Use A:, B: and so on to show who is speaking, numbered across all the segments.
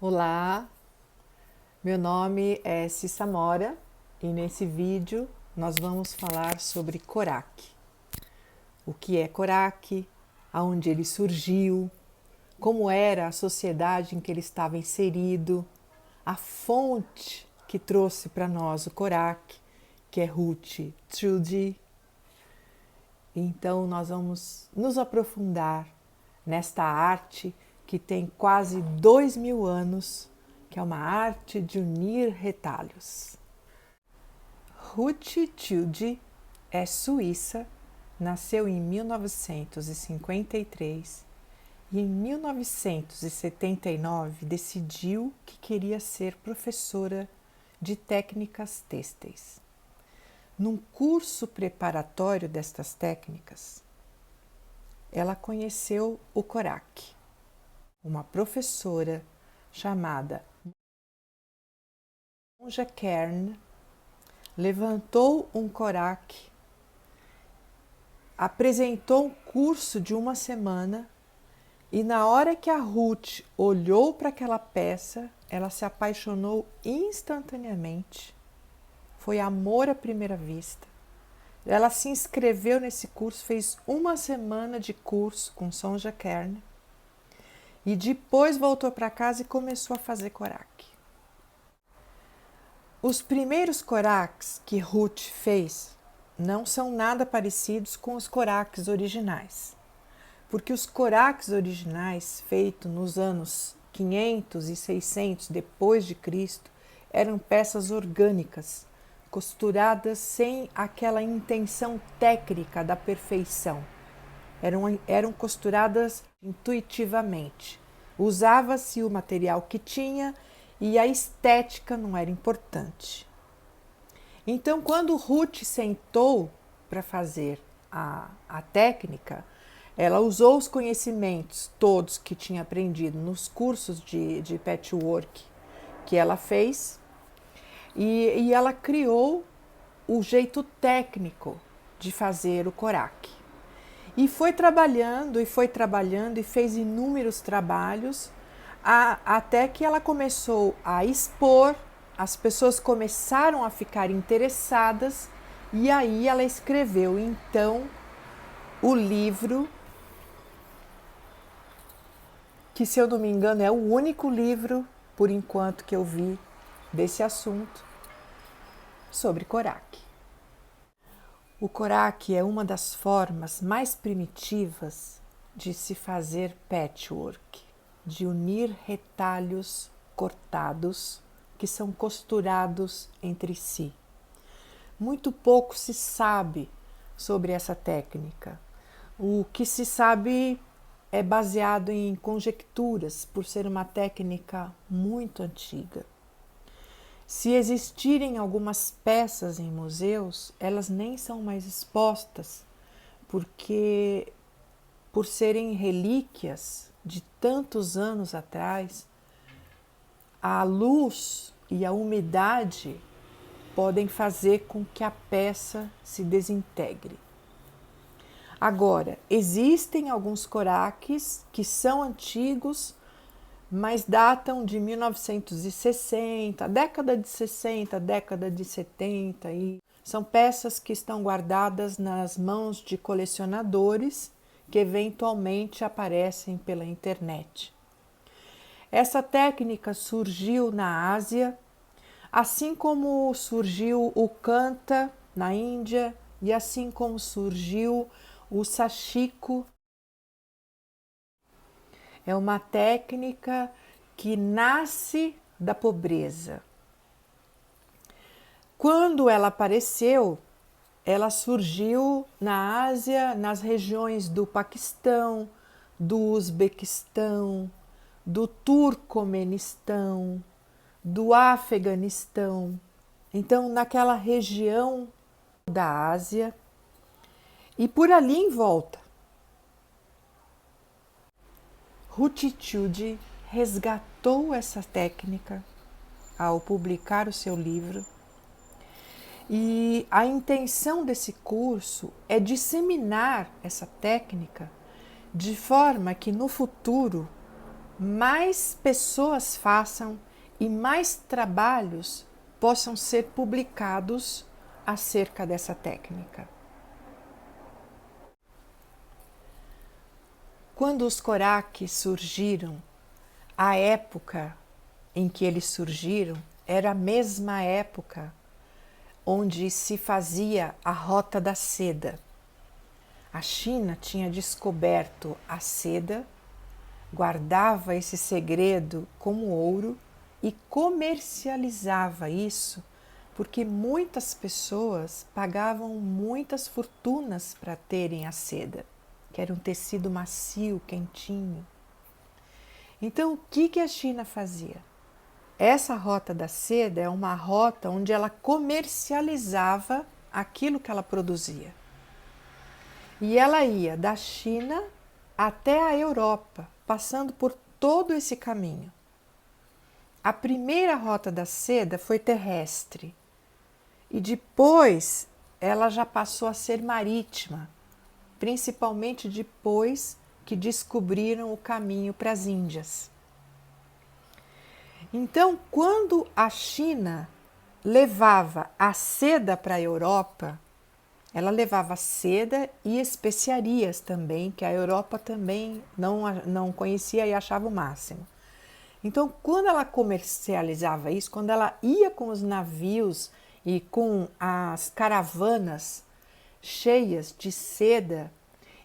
A: Olá, meu nome é Cissa Mora e nesse vídeo nós vamos falar sobre Corac. O que é Corac, aonde ele surgiu, como era a sociedade em que ele estava inserido, a fonte que trouxe para nós o Corac, que é Ruth Trudy. Então nós vamos nos aprofundar nesta arte que tem quase 2000 anos, que é uma arte de unir retalhos. Ruth Trudy é suíça, nasceu em 1953 e em 1979 decidiu que queria ser professora de técnicas têxteis. Num curso preparatório destas técnicas, ela conheceu o Corac, uma professora chamada Monja Kern levantou um Corac, apresentou um curso de uma semana e na hora que a Ruth olhou para aquela peça, ela se apaixonou instantaneamente. Foi amor à primeira vista. Ela se inscreveu nesse curso, fez uma semana de curso com Sonja Kern e depois voltou para casa e começou a fazer Corac. Os primeiros Coracs que Ruth fez não são nada parecidos com os Coracs originais, porque os Coracs originais, feitos nos anos 500 e 600 depois de Cristo, eram peças orgânicas, costuradas sem aquela intenção técnica da perfeição. Eram costuradas intuitivamente. Usava-se o material que tinha e a estética não era importante. Então, quando Ruth sentou para fazer a técnica, ela usou os conhecimentos todos que tinha aprendido nos cursos de patchwork que ela fez e ela criou o jeito técnico de fazer o Corac. E foi trabalhando e fez inúmeros trabalhos até que ela começou a expor, as pessoas começaram a ficar interessadas e aí ela escreveu então o livro que, se eu não me engano, é o único livro, por enquanto, que eu vi desse assunto, sobre Corac. O Corac é uma das formas mais primitivas de se fazer patchwork, de unir retalhos cortados que são costurados entre si. Muito pouco se sabe sobre essa técnica. O que se sabe é baseado em conjecturas, por ser uma técnica muito antiga. Se existirem algumas peças em museus, elas nem são mais expostas, porque, por serem relíquias de tantos anos atrás, a luz e a umidade podem fazer com que a peça se desintegre. Agora, existem alguns Coracs que são antigos, mas datam de 1960, década de 60, década de 70, e são peças que estão guardadas nas mãos de colecionadores que eventualmente aparecem pela internet. Essa técnica surgiu na Ásia, assim como surgiu o Kanta na Índia e assim como surgiu o Sashiko. É uma técnica que nasce da pobreza. Quando ela apareceu, ela surgiu na Ásia, nas regiões do Paquistão, do Uzbequistão, do Turcomenistão, do Afeganistão. Então, naquela região da Ásia e por ali em volta. Ruth Trudy resgatou essa técnica ao publicar o seu livro e a intenção desse curso é disseminar essa técnica de forma que no futuro mais pessoas façam e mais trabalhos possam ser publicados acerca dessa técnica. Quando os coraques surgiram, a época em que eles surgiram era a mesma época onde se fazia a Rota da Seda. A China tinha descoberto a seda, guardava esse segredo como ouro e comercializava isso, porque muitas pessoas pagavam muitas fortunas para terem a seda, que era um tecido macio, quentinho. Então, o que a China fazia? Essa Rota da Seda é uma rota onde ela comercializava aquilo que ela produzia. E ela ia da China até a Europa, passando por todo esse caminho. A primeira Rota da Seda foi terrestre e depois ela já passou a ser marítima, principalmente depois que descobriram o caminho para as Índias. Então, quando a China levava a seda para a Europa, ela levava seda e especiarias também, que a Europa também não conhecia e achava o máximo. Então, quando ela comercializava isso, quando ela ia com os navios e com as caravanas cheias de seda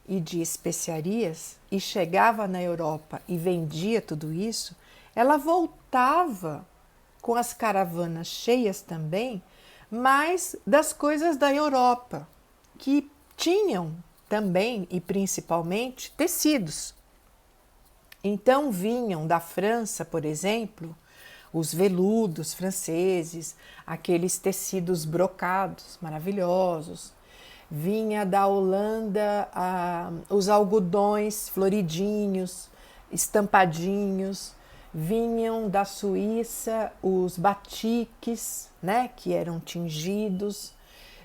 A: e de especiarias e chegava na Europa e vendia tudo isso, ela voltava com as caravanas cheias também, mas das coisas da Europa, que tinham também e principalmente tecidos. Então vinham da França, por exemplo, os veludos franceses, aqueles tecidos brocados maravilhosos. Vinha da Holanda os algodões floridinhos, estampadinhos. Vinham da Suíça os batiques, né, que eram tingidos.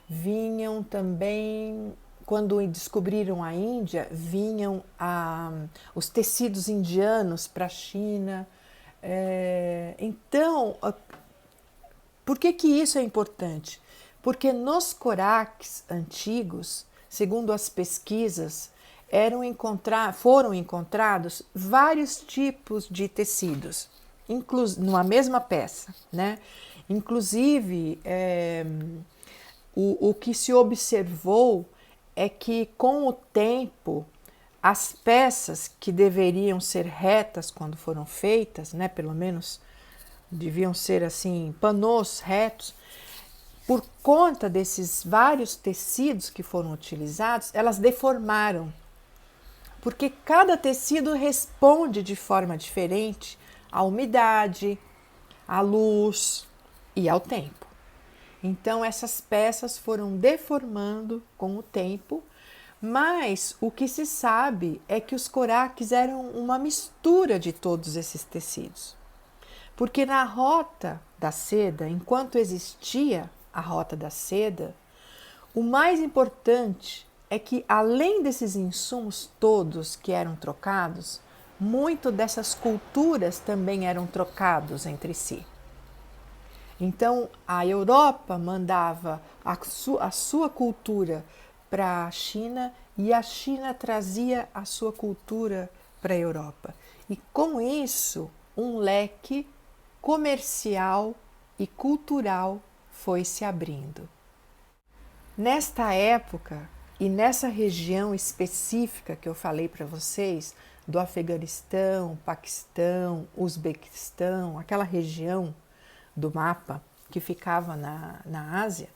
A: Vinham também, quando descobriram a Índia, vinham os tecidos indianos para a China. Então, por que isso é importante? Porque nos coraques antigos, segundo as pesquisas, foram encontrados vários tipos de tecidos, numa mesma peça, né? Inclusive, o que se observou é que, com o tempo, as peças que deveriam ser retas quando foram feitas, né, pelo menos deviam ser assim, panos retos, por conta desses vários tecidos que foram utilizados, elas deformaram. Porque cada tecido responde de forma diferente à umidade, à luz e ao tempo. Então, essas peças foram deformando com o tempo, mas o que se sabe é que os coraques eram uma mistura de todos esses tecidos. Porque na Rota da Seda, enquanto existia a Rota da Seda, o mais importante é que, além desses insumos todos que eram trocados, muito dessas culturas também eram trocados entre si. Então, a Europa mandava a sua cultura para a China e a China trazia a sua cultura para a Europa. E com isso, um leque comercial e cultural foi se abrindo. Nesta época e nessa região específica que eu falei para vocês, do Afeganistão, Paquistão, Uzbequistão, aquela região do mapa que ficava na Ásia,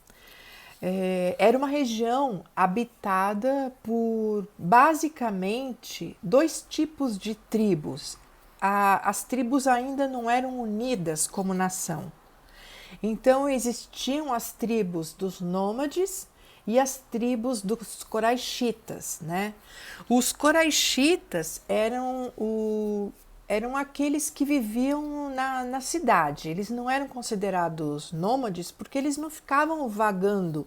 A: era uma região habitada por basicamente dois tipos de tribos. As tribos ainda não eram unidas como nação. Então existiam as tribos dos nômades e as tribos dos coraixitas, né? Os coraixitas eram aqueles que viviam na cidade. Eles não eram considerados nômades porque eles não ficavam vagando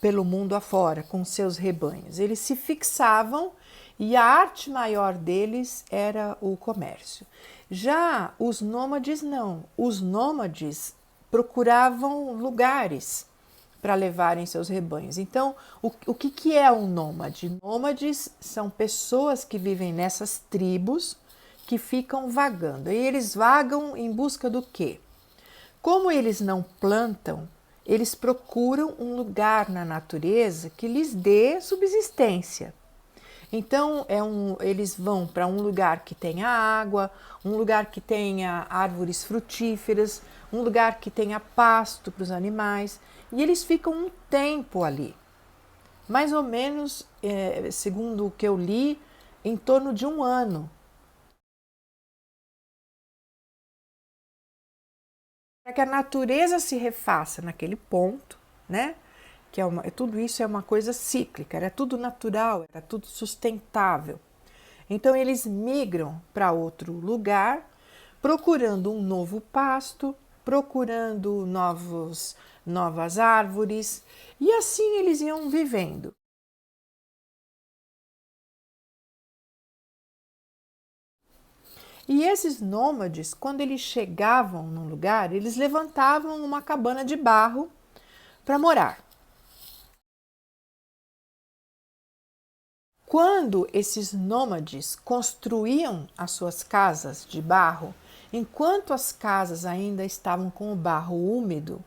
A: pelo mundo afora com seus rebanhos. Eles se fixavam E a arte maior deles era o comércio. Já os nômades não. Os nômades procuravam lugares para levarem seus rebanhos. Então, o que é um nômade? Nômades são pessoas que vivem nessas tribos que ficam vagando. E eles vagam em busca do quê? Como eles não plantam, eles procuram um lugar na natureza que lhes dê subsistência. Então, eles vão para um lugar que tenha água, um lugar que tenha árvores frutíferas, um lugar que tenha pasto para os animais, e eles ficam um tempo ali. Mais ou menos, segundo o que eu li, em torno de um ano. Para que a natureza se refaça naquele ponto, né? Tudo isso é uma coisa cíclica, era tudo natural, era tudo sustentável. Então eles migram para outro lugar, procurando um novo pasto, procurando novas árvores, e assim eles iam vivendo. E esses nômades, quando eles chegavam num lugar, eles levantavam uma cabana de barro para morar. Quando esses nômades construíam as suas casas de barro, enquanto as casas ainda estavam com o barro úmido,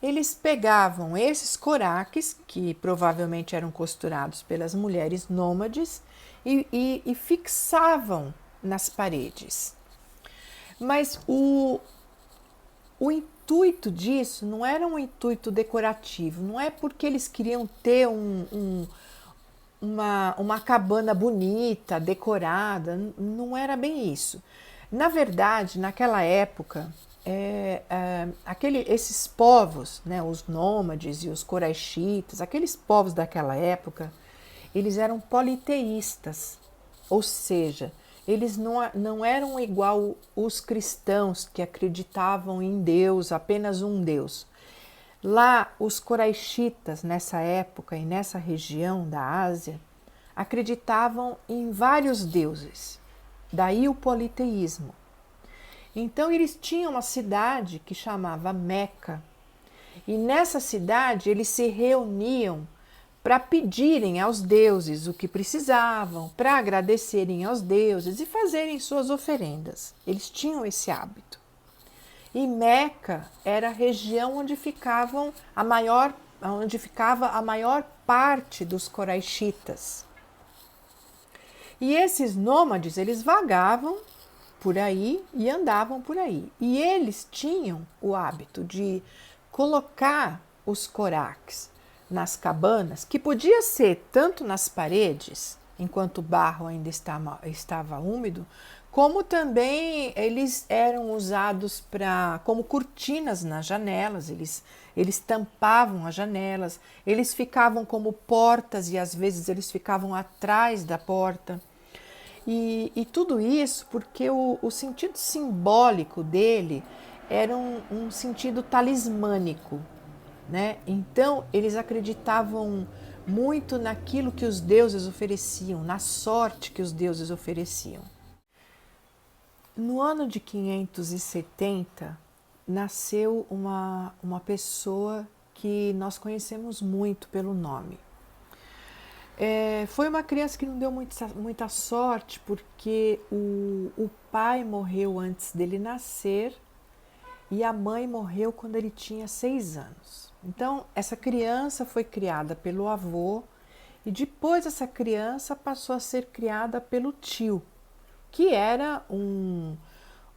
A: eles pegavam esses coraques, que provavelmente eram costurados pelas mulheres nômades, e fixavam nas paredes. Mas o intuito disso não era um intuito decorativo, não é porque eles queriam ter uma cabana bonita, decorada, não era bem isso. Na verdade, naquela época, esses povos, né, os nômades e os coraixitas, aqueles povos daquela época, eles eram politeístas, ou seja, eles não eram igual os cristãos que acreditavam em Deus, apenas um Deus. Lá, os coraixitas, nessa época e nessa região da Ásia, acreditavam em vários deuses, daí o politeísmo. Então, eles tinham uma cidade que chamava Meca, e nessa cidade eles se reuniam para pedirem aos deuses o que precisavam, para agradecerem aos deuses e fazerem suas oferendas. Eles tinham esse hábito. E Meca era a região onde ficava a maior parte dos coraixitas. E esses nômades, eles vagavam por aí e andavam por aí. E eles tinham o hábito de colocar os coraques nas cabanas, que podia ser tanto nas paredes, enquanto o barro ainda estava úmido, como também eles eram usados como cortinas nas janelas, eles tampavam as janelas, eles ficavam como portas e às vezes eles ficavam atrás da porta. E tudo isso porque o sentido simbólico dele era um sentido talismânico, né? Então eles acreditavam muito naquilo que os deuses ofereciam, na sorte que os deuses ofereciam. No ano de 570 nasceu uma pessoa que nós conhecemos muito pelo nome. Foi uma criança que não deu muita sorte porque o pai morreu antes dele nascer e a mãe morreu quando ele tinha 6 anos. Então, essa criança foi criada pelo avô e depois essa criança passou a ser criada pelo tio, que era um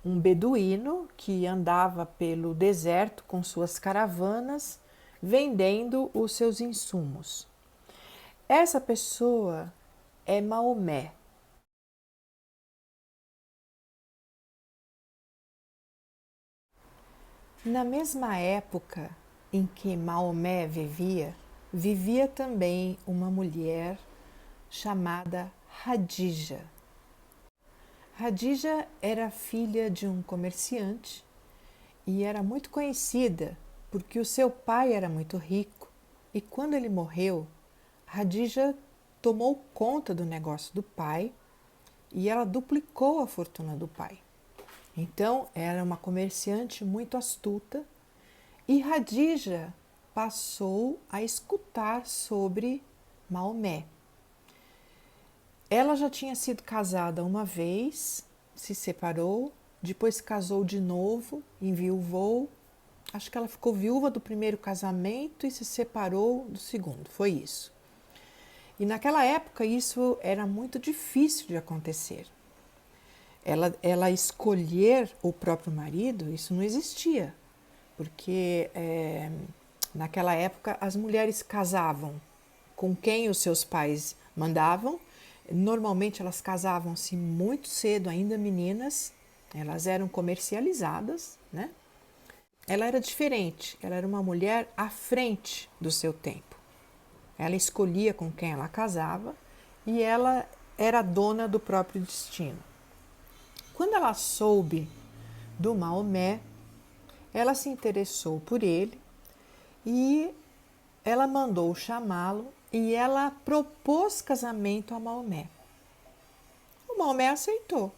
A: beduíno que andava pelo deserto com suas caravanas vendendo os seus insumos. Essa pessoa é Maomé. Na mesma época em que Maomé vivia também uma mulher chamada Hadija. Hadija era filha de um comerciante e era muito conhecida porque o seu pai era muito rico e quando ele morreu, Hadija tomou conta do negócio do pai e ela duplicou a fortuna do pai. Então, era uma comerciante muito astuta e Hadija passou a escutar sobre Maomé. Ela já tinha sido casada uma vez, se separou, depois casou de novo, enviuvou. Acho que ela ficou viúva do primeiro casamento e se separou do segundo, foi isso. E naquela época isso era muito difícil de acontecer. Ela escolher o próprio marido, isso não existia, porque naquela época as mulheres casavam com quem os seus pais mandavam. Normalmente elas casavam-se muito cedo, ainda meninas, elas eram comercializadas, né? Ela era diferente, ela era uma mulher à frente do seu tempo. Ela escolhia com quem ela casava e ela era dona do próprio destino. Quando ela soube do Maomé, ela se interessou por ele e ela mandou chamá-lo e ela propôs casamento a Maomé. O Maomé aceitou.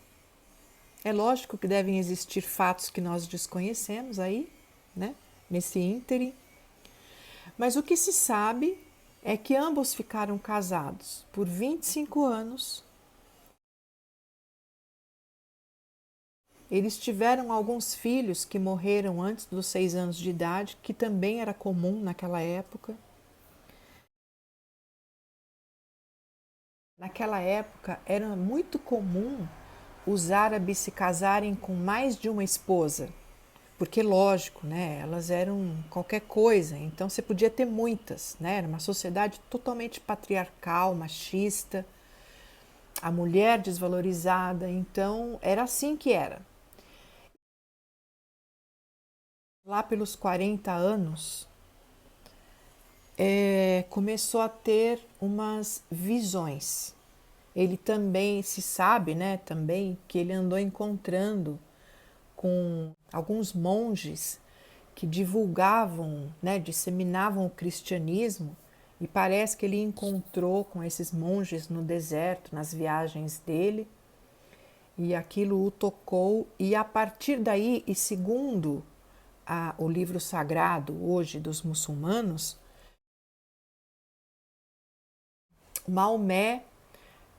A: É lógico que devem existir fatos que nós desconhecemos aí, né, nesse ínterim. Mas o que se sabe é que ambos ficaram casados por 25 anos. Eles tiveram alguns filhos que morreram antes dos 6 anos de idade, que também era comum naquela época. Naquela época era muito comum os árabes se casarem com mais de uma esposa, porque lógico, né, elas eram qualquer coisa, então você podia ter muitas, né, era uma sociedade totalmente patriarcal, machista, a mulher desvalorizada, então era assim que era. Lá pelos 40 anos, começou a ter umas visões. Ele também se sabe, né, também que ele andou encontrando com alguns monges que divulgavam, né, disseminavam o cristianismo, e parece que ele encontrou com esses monges no deserto, nas viagens dele, e aquilo o tocou, e a partir daí, e segundo o livro sagrado hoje dos muçulmanos, Maomé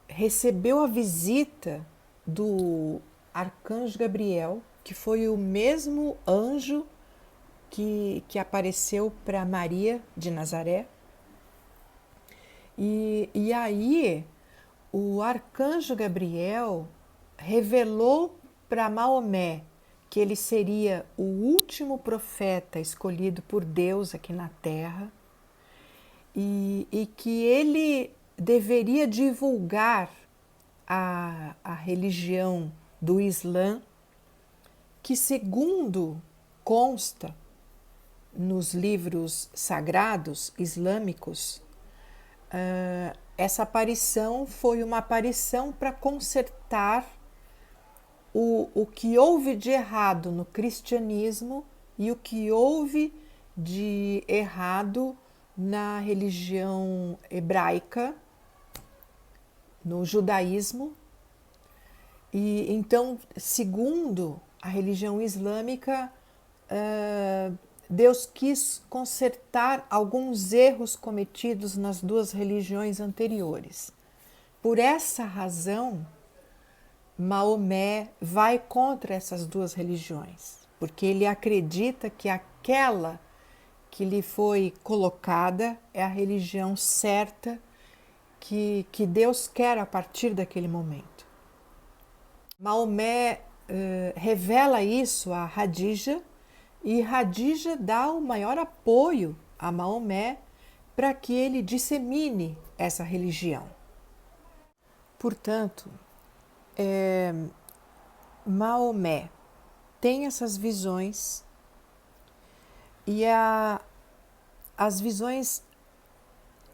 A: recebeu a visita do arcanjo Gabriel, que foi o mesmo anjo que apareceu para Maria de Nazaré. E aí o arcanjo Gabriel revelou para Maomé que ele seria o último profeta escolhido por Deus aqui na Terra e que ele deveria divulgar a religião do Islã, que, segundo consta nos livros sagrados islâmicos, essa aparição foi uma aparição para consertar o que houve de errado no cristianismo e o que houve de errado na religião hebraica, no judaísmo. E então, segundo a religião islâmica, Deus quis consertar alguns erros cometidos nas duas religiões anteriores. Por essa razão, Maomé vai contra essas duas religiões, porque ele acredita que aquela que lhe foi colocada é a religião certa que Deus quer a partir daquele momento. Maomé revela isso a Hadija, e Hadija dá o maior apoio a Maomé para que ele dissemine essa religião. Portanto, Maomé tem essas visões e as visões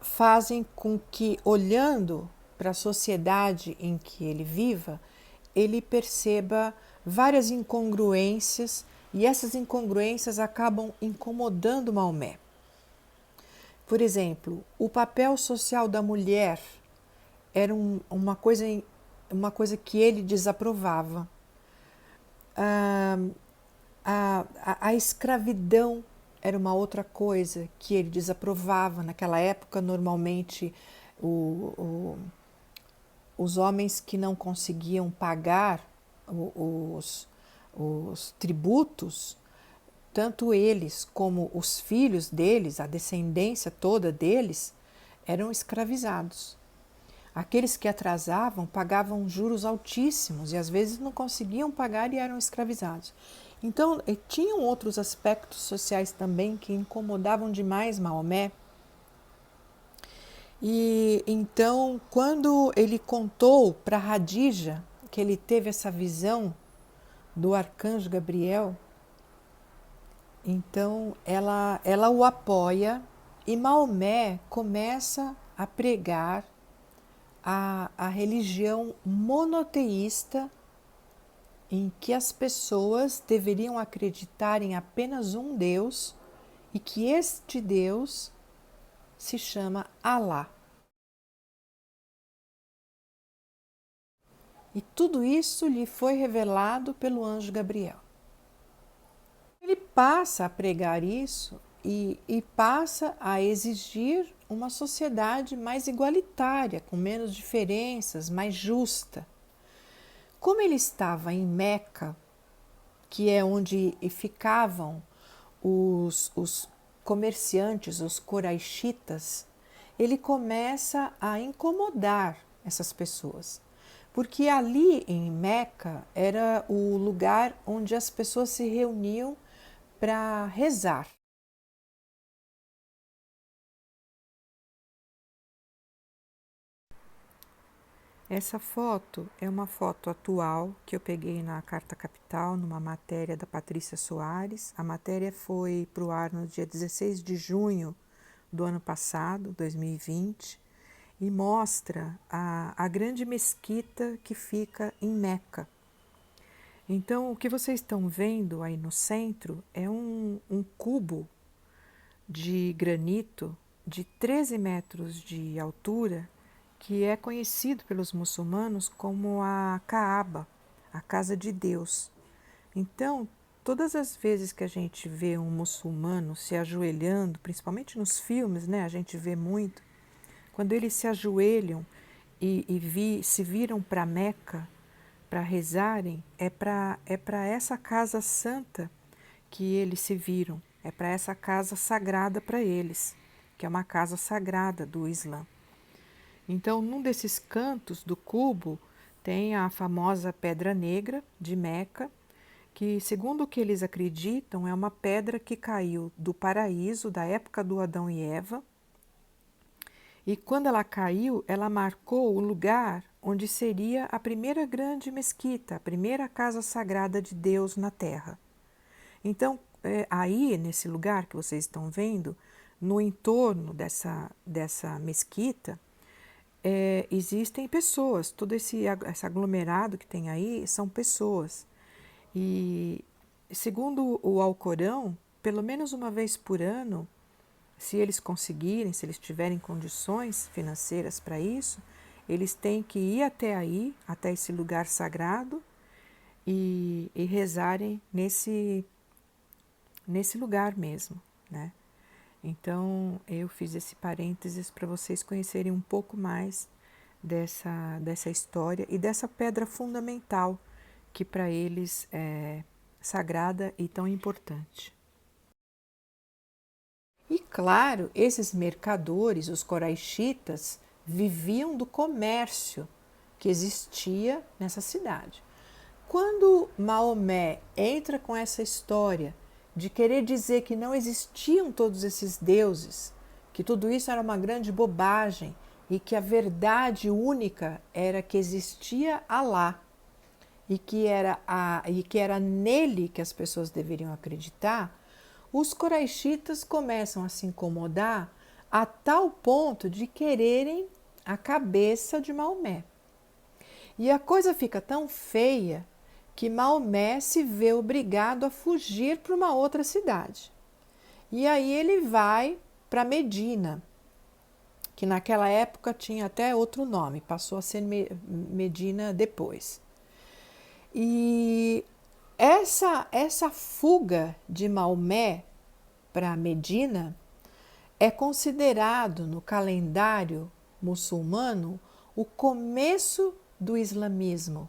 A: fazem com que, olhando para a sociedade em que ele viva, ele perceba várias incongruências, e essas incongruências acabam incomodando Maomé. Por exemplo, o papel social da mulher era uma coisa que ele desaprovava. Ah, a escravidão era uma outra coisa que ele desaprovava. Naquela época, normalmente, o, o, os homens que não conseguiam pagar os tributos, tanto eles como os filhos deles, a descendência toda deles, eram escravizados. Aqueles que atrasavam pagavam juros altíssimos e às vezes não conseguiam pagar e eram escravizados. Então, tinham outros aspectos sociais também que incomodavam demais Maomé. E então, quando ele contou para Hadija que ele teve essa visão do arcanjo Gabriel, então ela o apoia e Maomé começa a pregar a religião monoteísta em que as pessoas deveriam acreditar em apenas um Deus e que este Deus se chama Alá. E tudo isso lhe foi revelado pelo anjo Gabriel. Ele passa a pregar isso e passa a exigir uma sociedade mais igualitária, com menos diferenças, mais justa. Como ele estava em Meca, que é onde ficavam os comerciantes, os coraixitas, ele começa a incomodar essas pessoas. Porque ali em Meca era o lugar onde as pessoas se reuniam para rezar. Essa foto é uma foto atual que eu peguei na Carta Capital, numa matéria da Patrícia Soares. A matéria foi para o ar no dia 16 de junho do ano passado, 2020, e mostra a grande mesquita que fica em Meca. Então, o que vocês estão vendo aí no centro é um cubo de granito de 13 metros de altura, que é conhecido pelos muçulmanos como a Kaaba, a casa de Deus. Então, todas as vezes que a gente vê um muçulmano se ajoelhando, principalmente nos filmes, né, a gente vê muito, quando eles se ajoelham se viram para Meca para rezarem, é para essa casa santa que eles se viram, é para essa casa sagrada para eles, que é uma casa sagrada do Islã. Então, num desses cantos do cubo tem a famosa Pedra Negra de Meca, que, segundo o que eles acreditam, é uma pedra que caiu do paraíso da época do Adão e Eva. E quando ela caiu, ela marcou o lugar onde seria a primeira grande mesquita, a primeira casa sagrada de Deus na Terra. Então, aí, nesse lugar que vocês estão vendo, no entorno dessa mesquita, existem pessoas, todo esse aglomerado que tem aí são pessoas. E, segundo o Alcorão, pelo menos uma vez por ano, se eles conseguirem, se eles tiverem condições financeiras para isso, eles têm que ir até aí, até esse lugar sagrado e rezarem nesse lugar mesmo, né? Então, eu fiz esse parênteses para vocês conhecerem um pouco mais dessa história e dessa pedra fundamental que para eles é sagrada e tão importante. E claro, esses mercadores, os coraixitas, viviam do comércio que existia nessa cidade. Quando Maomé entra com essa história de querer dizer que não existiam todos esses deuses, que tudo isso era uma grande bobagem e que a verdade única era que existia Alá e que era nele que as pessoas deveriam acreditar, os coraixitas começam a se incomodar a tal ponto de quererem a cabeça de Maomé. E a coisa fica tão feia que Maomé se vê obrigado a fugir para uma outra cidade. E aí ele vai para Medina, que naquela época tinha até outro nome, passou a ser Medina depois. E essa fuga de Maomé para Medina é considerado no calendário muçulmano o começo do islamismo,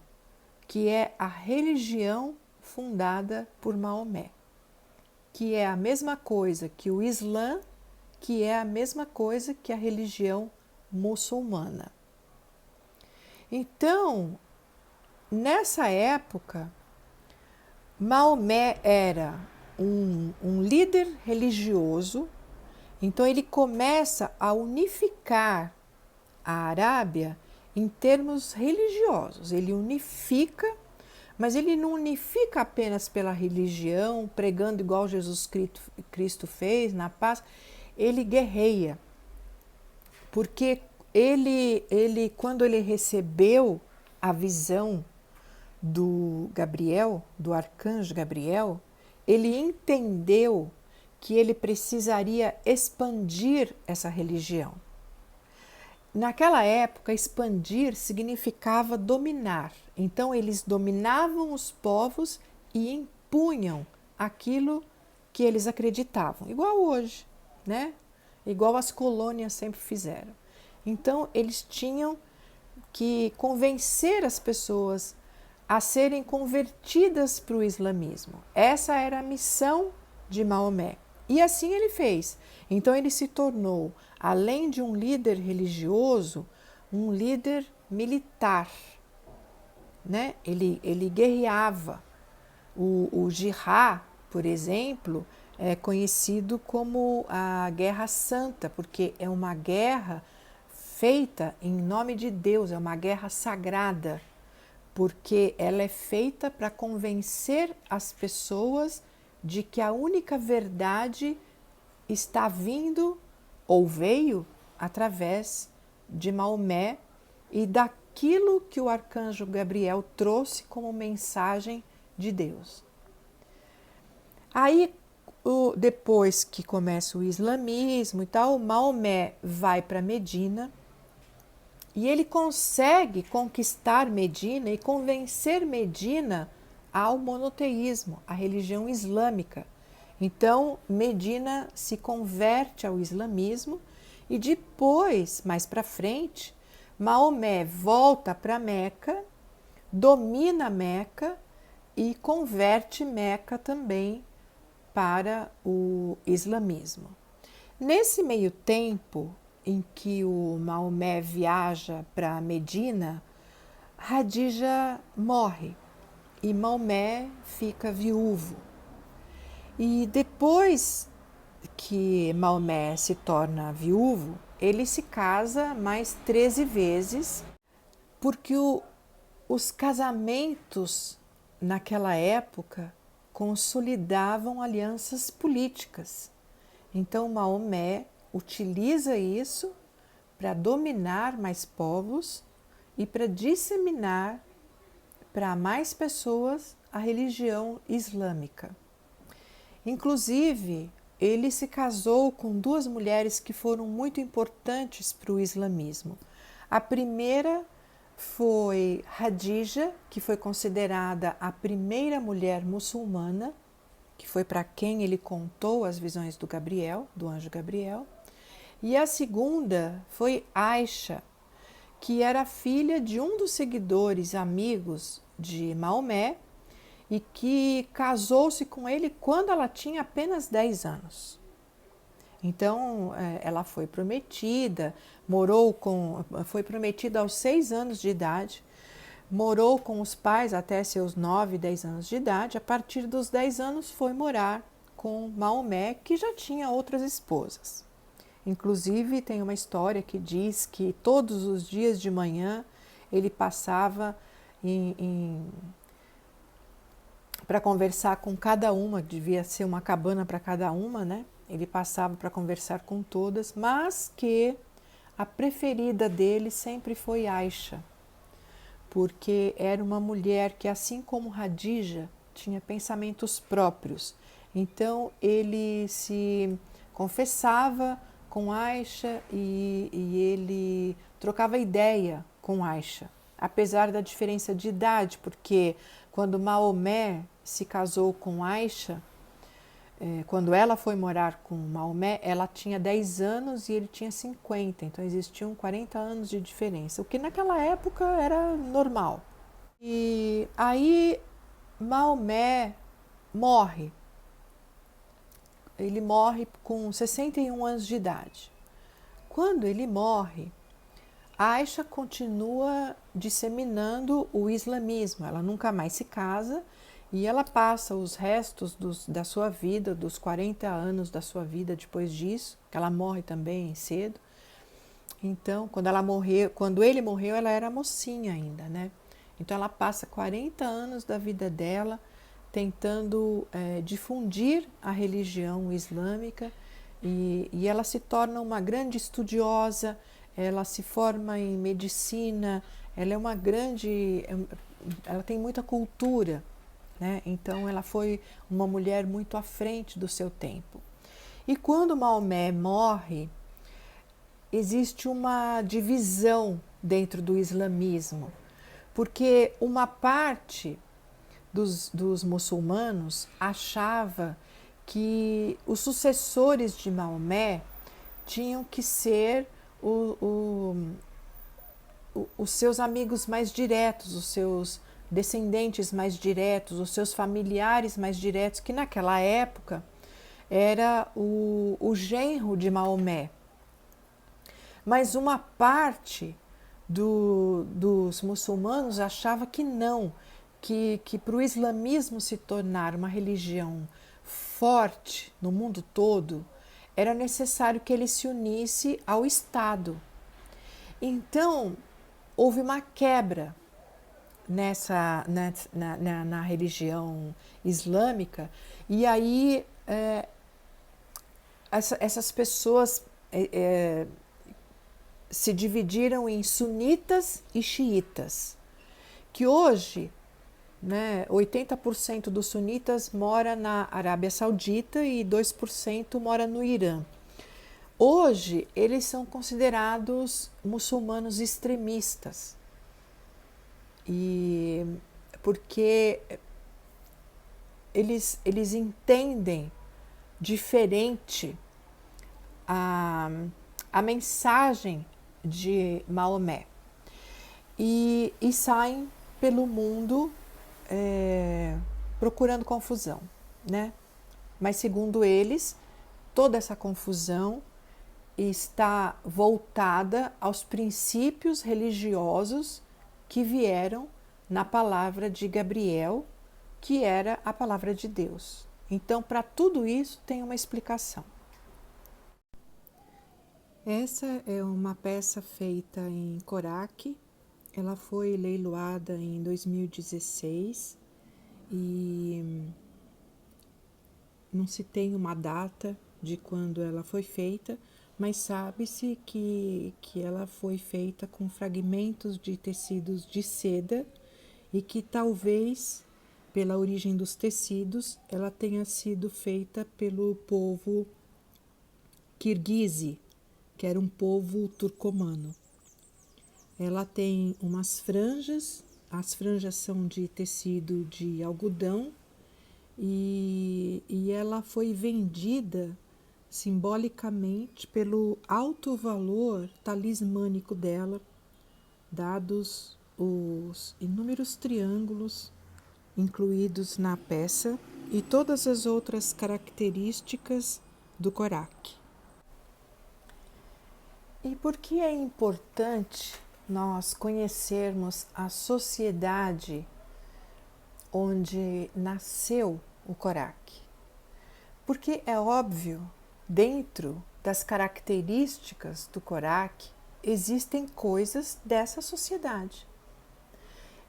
A: que é a religião fundada por Maomé, que é a mesma coisa que o Islã, que é a mesma coisa que a religião muçulmana. Então, nessa época, Maomé era um líder religioso, então ele começa a unificar a Arábia em termos religiosos. Ele unifica, mas ele não unifica apenas pela religião, pregando igual Jesus Cristo fez na paz. Ele guerreia, porque quando ele recebeu a visão do Gabriel, do arcanjo Gabriel, ele entendeu que ele precisaria expandir essa religião. Naquela época, expandir significava dominar. Então, eles dominavam os povos e impunham aquilo que eles acreditavam, igual hoje, né? Igual as colônias sempre fizeram. Então, eles tinham que convencer as pessoas a serem convertidas para o islamismo. Essa era a missão de Maomé. E assim ele fez. Então ele se tornou, além de um líder religioso, um líder militar, né? Ele guerreava. O jihad, por exemplo, é conhecido como a Guerra Santa, porque é uma guerra feita em nome de Deus, é uma guerra sagrada, porque ela é feita para convencer as pessoas de que a única verdade está vindo ou veio através de Maomé e daquilo que o arcanjo Gabriel trouxe como mensagem de Deus. Aí, depois que começa o islamismo e tal, Maomé vai para Medina e ele consegue conquistar Medina e convencer Medina ao monoteísmo, à religião islâmica. Então, Medina se converte ao islamismo e depois, mais para frente, Maomé volta para Meca, domina Meca e converte Meca também para o islamismo. Nesse meio tempo em que o Maomé viaja para Medina, Khadija morre e Maomé fica viúvo. E depois que Maomé se torna viúvo, ele se casa mais 13 vezes, porque os casamentos naquela época consolidavam alianças políticas. Então Maomé utiliza isso para dominar mais povos e para disseminar para mais pessoas a religião islâmica. Inclusive, ele se casou com duas mulheres que foram muito importantes para o islamismo. A primeira foi Khadija, que foi considerada a primeira mulher muçulmana, que foi para quem ele contou as visões do Gabriel, do anjo Gabriel. E a segunda foi Aisha, que era filha de um dos seguidores amigos de Maomé e que casou-se com ele quando ela tinha apenas 10 anos. Então, ela foi prometida, foi prometida aos 6 anos de idade, morou com os pais até seus 9, 10 anos de idade. A partir dos 10 anos foi morar com Maomé, que já tinha outras esposas. Inclusive, tem uma história que diz que todos os dias de manhã ele passava para conversar com cada uma, devia ser uma cabana para cada uma, né? Ele passava para conversar com todas, mas que a preferida dele sempre foi Aisha, porque era uma mulher que, assim como Khadija, tinha pensamentos próprios. Então, ele se confessava com Aisha e ele trocava ideia com Aisha, apesar da diferença de idade, porque quando Maomé se casou com Aisha, quando ela foi morar com Maomé, ela tinha 10 anos e ele tinha 50, então existiam 40 anos de diferença, o que naquela época era normal. E aí Maomé morre. Ele morre com 61 anos de idade. Quando ele morre, Aisha continua disseminando o islamismo. Ela nunca mais se casa e ela passa os restos da sua vida, dos 40 anos da sua vida depois disso, que ela morre também cedo. Então, quando ele morreu, ela era mocinha ainda, né? Então ela passa 40 anos da vida dela tentando difundir a religião islâmica e ela se torna uma grande estudiosa, ela se forma em medicina, ela é uma grande, ela tem muita cultura, né? Então ela foi uma mulher muito à frente do seu tempo. E quando Maomé morre, existe uma divisão dentro do islamismo, porque uma parte dos muçulmanos achava que os sucessores de Maomé tinham que ser os seus amigos mais diretos, os seus descendentes mais diretos, os seus familiares mais diretos, que naquela época era o genro de Maomé. Mas uma parte dos muçulmanos achava que não, que para o islamismo se tornar uma religião forte no mundo todo, era necessário que ele se unisse ao Estado. Então, houve uma quebra na religião islâmica, e aí essas pessoas se dividiram em sunitas e xiitas, que hoje, né, 80% dos sunitas mora na Arábia Saudita e 2% mora no Irã. Hoje, eles são considerados muçulmanos extremistas, e porque eles entendem diferente a mensagem de Maomé e saem pelo mundo procurando confusão, né? Mas segundo eles, toda essa confusão está voltada aos princípios religiosos que vieram na palavra de Gabriel, que era a palavra de Deus. Então, para tudo isso tem uma explicação. Essa é uma peça feita em coraque. Ela foi leiloada em 2016 e não se tem uma data de quando ela foi feita, mas sabe-se que ela foi feita com fragmentos de tecidos de seda e que talvez, pela origem dos tecidos, ela tenha sido feita pelo povo Kirguise, que era um povo turcomano. Ela tem umas franjas, as franjas são de tecido de algodão e ela foi vendida simbolicamente pelo alto valor talismânico dela, dados os inúmeros triângulos incluídos na peça e todas as outras características do coraque. E por que é importante nós conhecermos a sociedade onde nasceu o coraque? Porque é óbvio, dentro das características do coraque, existem coisas dessa sociedade.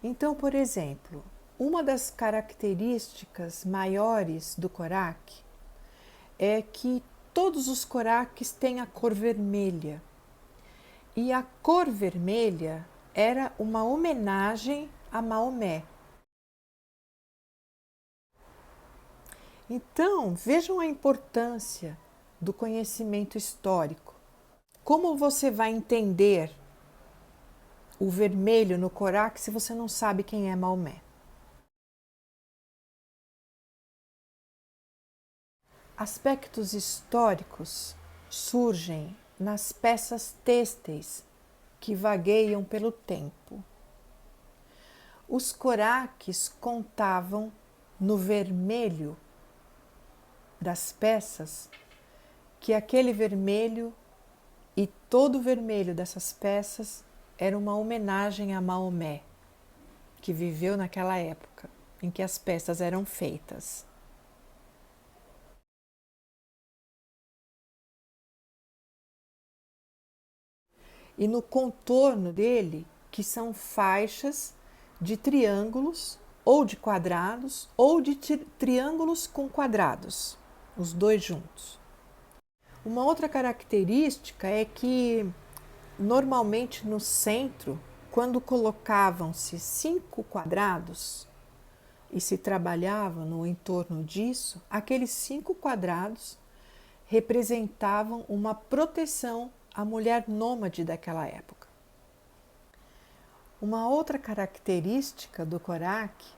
A: Então, por exemplo, uma das características maiores do coraque é que todos os coraques têm a cor vermelha. E a cor vermelha era uma homenagem a Maomé. Então, vejam a importância do conhecimento histórico. Como você vai entender o vermelho no coraque se você não sabe quem é Maomé? Aspectos históricos surgem nas peças têxteis que vagueiam pelo tempo. Os coraques contavam no vermelho das peças que aquele vermelho e todo o vermelho dessas peças era uma homenagem a Maomé, que viveu naquela época em que as peças eram feitas. E no contorno dele, que são faixas de triângulos ou de quadrados ou de triângulos com quadrados, os dois juntos. Uma outra característica é que normalmente no centro, quando colocavam-se 5 quadrados e se trabalhava no entorno disso, aqueles 5 quadrados representavam uma proteção à mulher nômade daquela época. Uma outra característica do coraque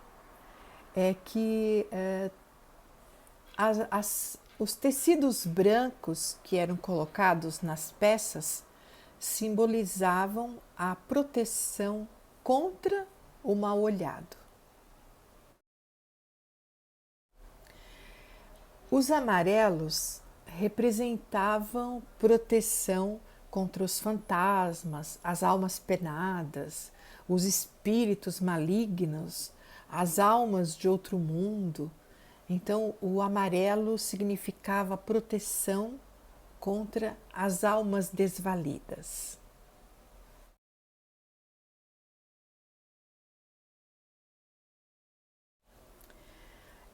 A: é que os tecidos brancos que eram colocados nas peças simbolizavam a proteção contra o mal olhado. Os amarelos representavam proteção contra os fantasmas, as almas penadas, os espíritos malignos, as almas de outro mundo. Então, o amarelo significava proteção contra as almas desvalidas.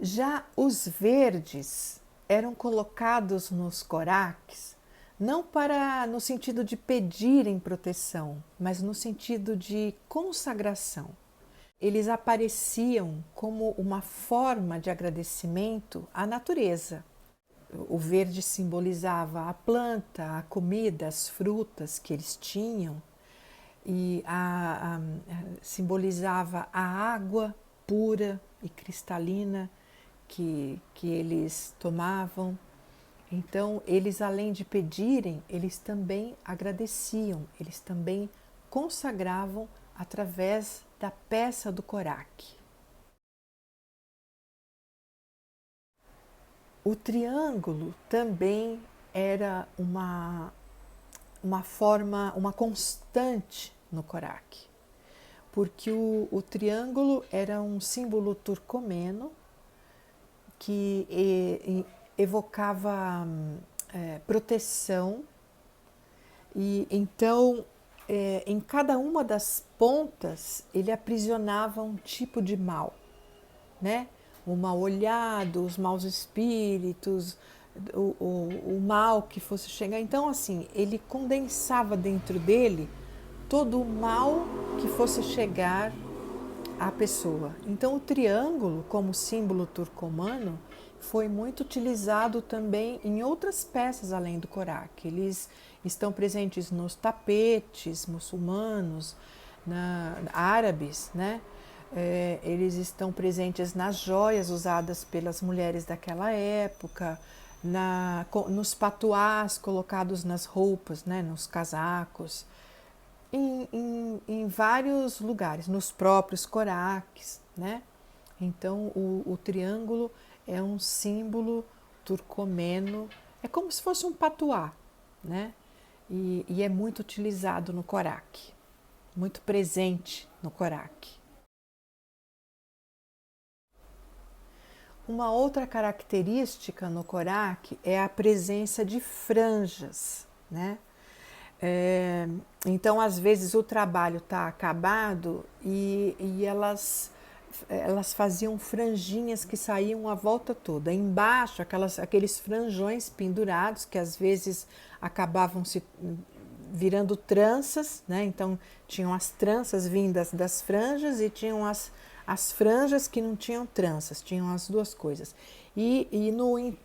A: Já os verdes eram colocados nos coraques não no sentido de pedirem proteção, mas no sentido de consagração. Eles apareciam como uma forma de agradecimento à natureza. O verde simbolizava a planta, a comida, as frutas que eles tinham, e simbolizava a água pura e cristalina que eles tomavam. Então, eles, além de pedirem, eles também agradeciam, eles também consagravam através da peça do coraque. O triângulo também era uma forma, uma constante no coraque, porque o triângulo era um símbolo turcomeno que evocava proteção, e então em cada uma das pontas ele aprisionava um tipo de mal, né? O mal olhado, os maus espíritos, o mal que fosse chegar. Então, assim, ele condensava dentro dele todo o mal que fosse chegar à pessoa. Então, o triângulo, como símbolo turcomano, foi muito utilizado também em outras peças além do coraque. Eles estão presentes nos tapetes muçulmanos, árabes, né? Eles estão presentes nas joias usadas pelas mulheres daquela época, nos patuás colocados nas roupas, né? Nos casacos, em vários lugares, nos próprios coraques, né? Então, o triângulo é um símbolo turcomeno, é como se fosse um patuá, né? E é muito utilizado no coraque, muito presente no coraque. Uma outra característica no coraque é a presença de franjas, né? Então, às vezes, o trabalho está acabado e elas faziam franjinhas que saíam a volta toda. Embaixo, aqueles franjões pendurados que às vezes acabavam se virando tranças, né? Então, tinham as tranças vindas das franjas e tinham as franjas que não tinham tranças, tinham as duas coisas. E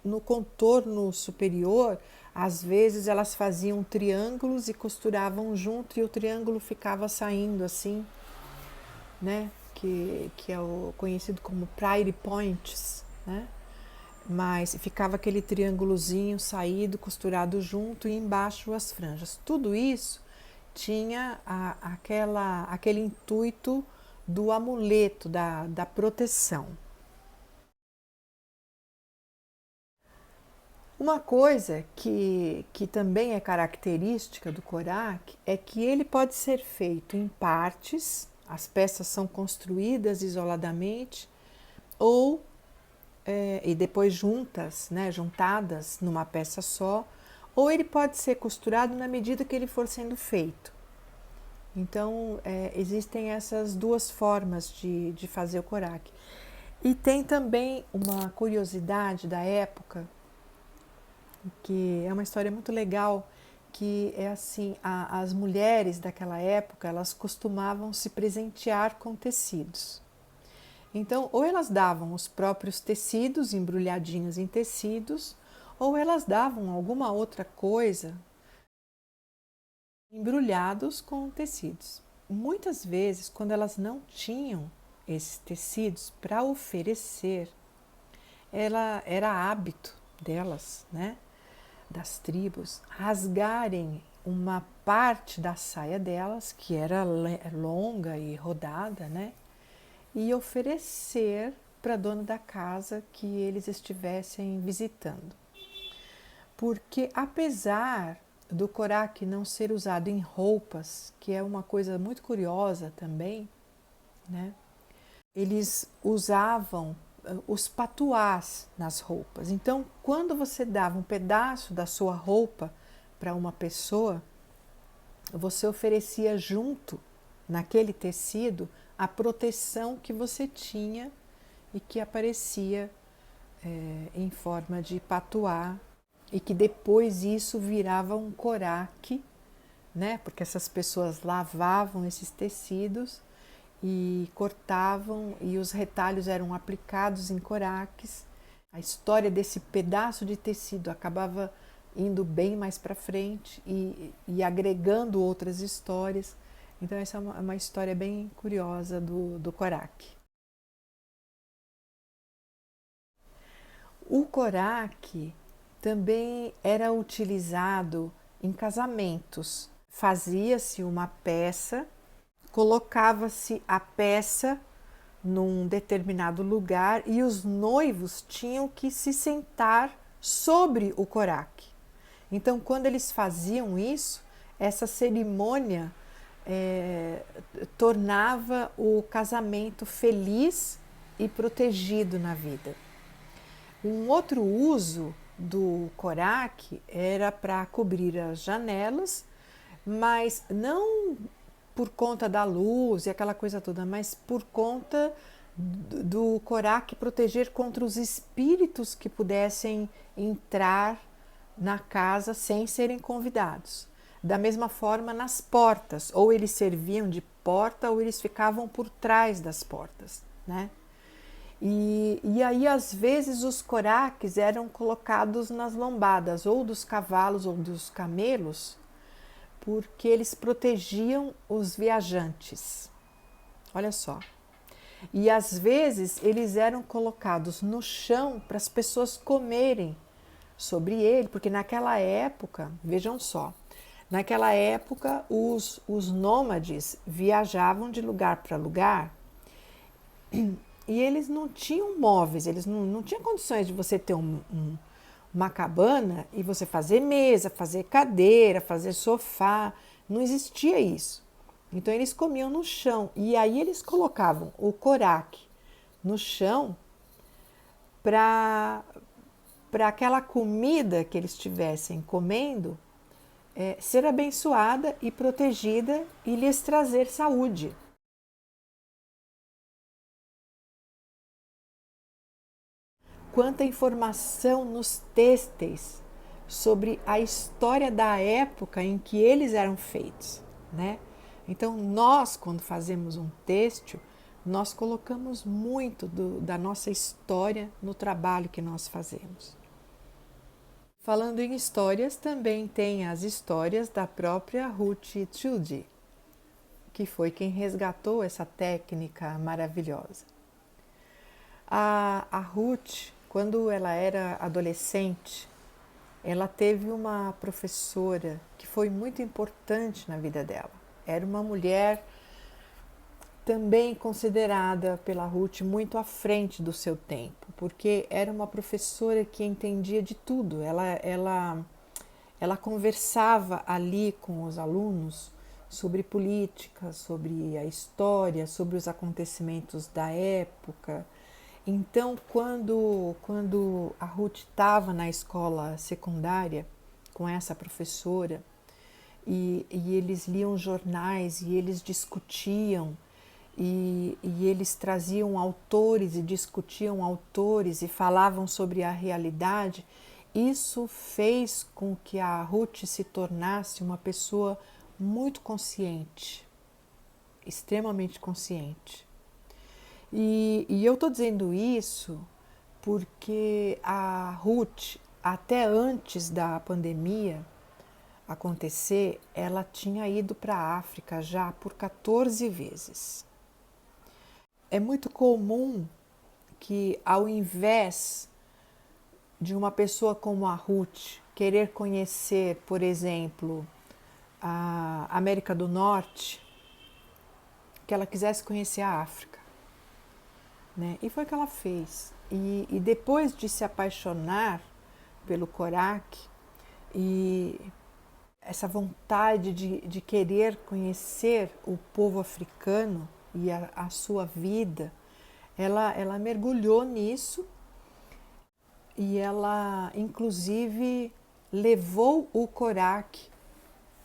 A: no contorno superior, às vezes elas faziam triângulos e costuravam junto e o triângulo ficava saindo assim, né? Que é o conhecido como Prairie Points, né? Mas ficava aquele triângulozinho saído, costurado junto e embaixo as franjas. Tudo isso tinha aquele intuito do amuleto, da proteção. Uma coisa que também é característica do coraque é que ele pode ser feito em partes, as peças são construídas isoladamente, ou e depois juntas, né, juntadas numa peça só, ou ele pode ser costurado na medida que ele for sendo feito. Então, existem essas duas formas de fazer o coraque. E tem também uma curiosidade da época, que é uma história muito legal, que é assim, as mulheres daquela época, elas costumavam se presentear com tecidos. Então, ou elas davam os próprios tecidos embrulhadinhos em tecidos, ou elas davam alguma outra coisa embrulhados com tecidos. Muitas vezes, quando elas não tinham esses tecidos para oferecer, era hábito delas, né, das tribos, rasgarem uma parte da saia delas, que era longa e rodada, né, e oferecer para a dona da casa que eles estivessem visitando. Porque apesar do coraque não ser usado em roupas, que é uma coisa muito curiosa também, né? Eles usavam os patuás nas roupas. Então, quando você dava um pedaço da sua roupa para uma pessoa, você oferecia junto, naquele tecido, a proteção que você tinha e que aparecia em forma de patuá, e que depois isso virava um coraque, né? Porque essas pessoas lavavam esses tecidos e cortavam e os retalhos eram aplicados em coraques. A história desse pedaço de tecido acabava indo bem mais para frente e agregando outras histórias. Então essa é uma história bem curiosa do coraque. O coraque também era utilizado em casamentos. Fazia-se uma peça, colocava-se a peça num determinado lugar e os noivos tinham que se sentar sobre o coraque. Então, quando eles faziam isso, essa cerimônia tornava o casamento feliz e protegido na vida. Um outro uso do coraque era para cobrir as janelas, mas não por conta da luz e aquela coisa toda, mas por conta do coraque proteger contra os espíritos que pudessem entrar na casa sem serem convidados. Da mesma forma nas portas, ou eles serviam de porta ou eles ficavam por trás das portas, né? E aí, às vezes, os coraques eram colocados nas lombadas, ou dos cavalos ou dos camelos, porque eles protegiam os viajantes. Olha só. E às vezes eles eram colocados no chão para as pessoas comerem sobre ele, porque naquela época, vejam só, naquela época os nômades viajavam de lugar para lugar e eles não tinham móveis, eles não tinham condições de você ter uma cabana e você fazer mesa, fazer cadeira, fazer sofá, não existia isso. Então eles comiam no chão e aí eles colocavam o coraque no chão para aquela comida que eles estivessem comendo ser abençoada e protegida e lhes trazer saúde. Quanta informação nos têxteis sobre a história da época em que eles eram feitos, né? Então nós, quando fazemos um têxtil, nós colocamos muito da nossa história no trabalho que nós fazemos. Falando em histórias, também tem as histórias da própria Ruth Tschudi, que foi quem resgatou essa técnica maravilhosa. A Ruth, quando ela era adolescente, ela teve uma professora que foi muito importante na vida dela. Era uma mulher também considerada pela Ruth muito à frente do seu tempo, porque era uma professora que entendia de tudo. Ela conversava ali com os alunos sobre política, sobre a história, sobre os acontecimentos da época. Então, quando a Ruth estava na escola secundária com essa professora, e eles liam jornais e eles discutiam, e eles traziam autores e discutiam autores e falavam sobre a realidade, isso fez com que a Ruth se tornasse uma pessoa muito consciente, extremamente consciente. E eu estou dizendo isso porque a Ruth, até antes da pandemia acontecer, ela tinha ido para a África já por 14 vezes. É muito comum que, ao invés de uma pessoa como a Ruth querer conhecer, por exemplo, a América do Norte, que ela quisesse conhecer a África, né? E foi o que ela fez. E depois de se apaixonar pelo Corac e essa vontade de querer conhecer o povo africano e a sua vida, ela mergulhou nisso e ela, inclusive, levou o Corac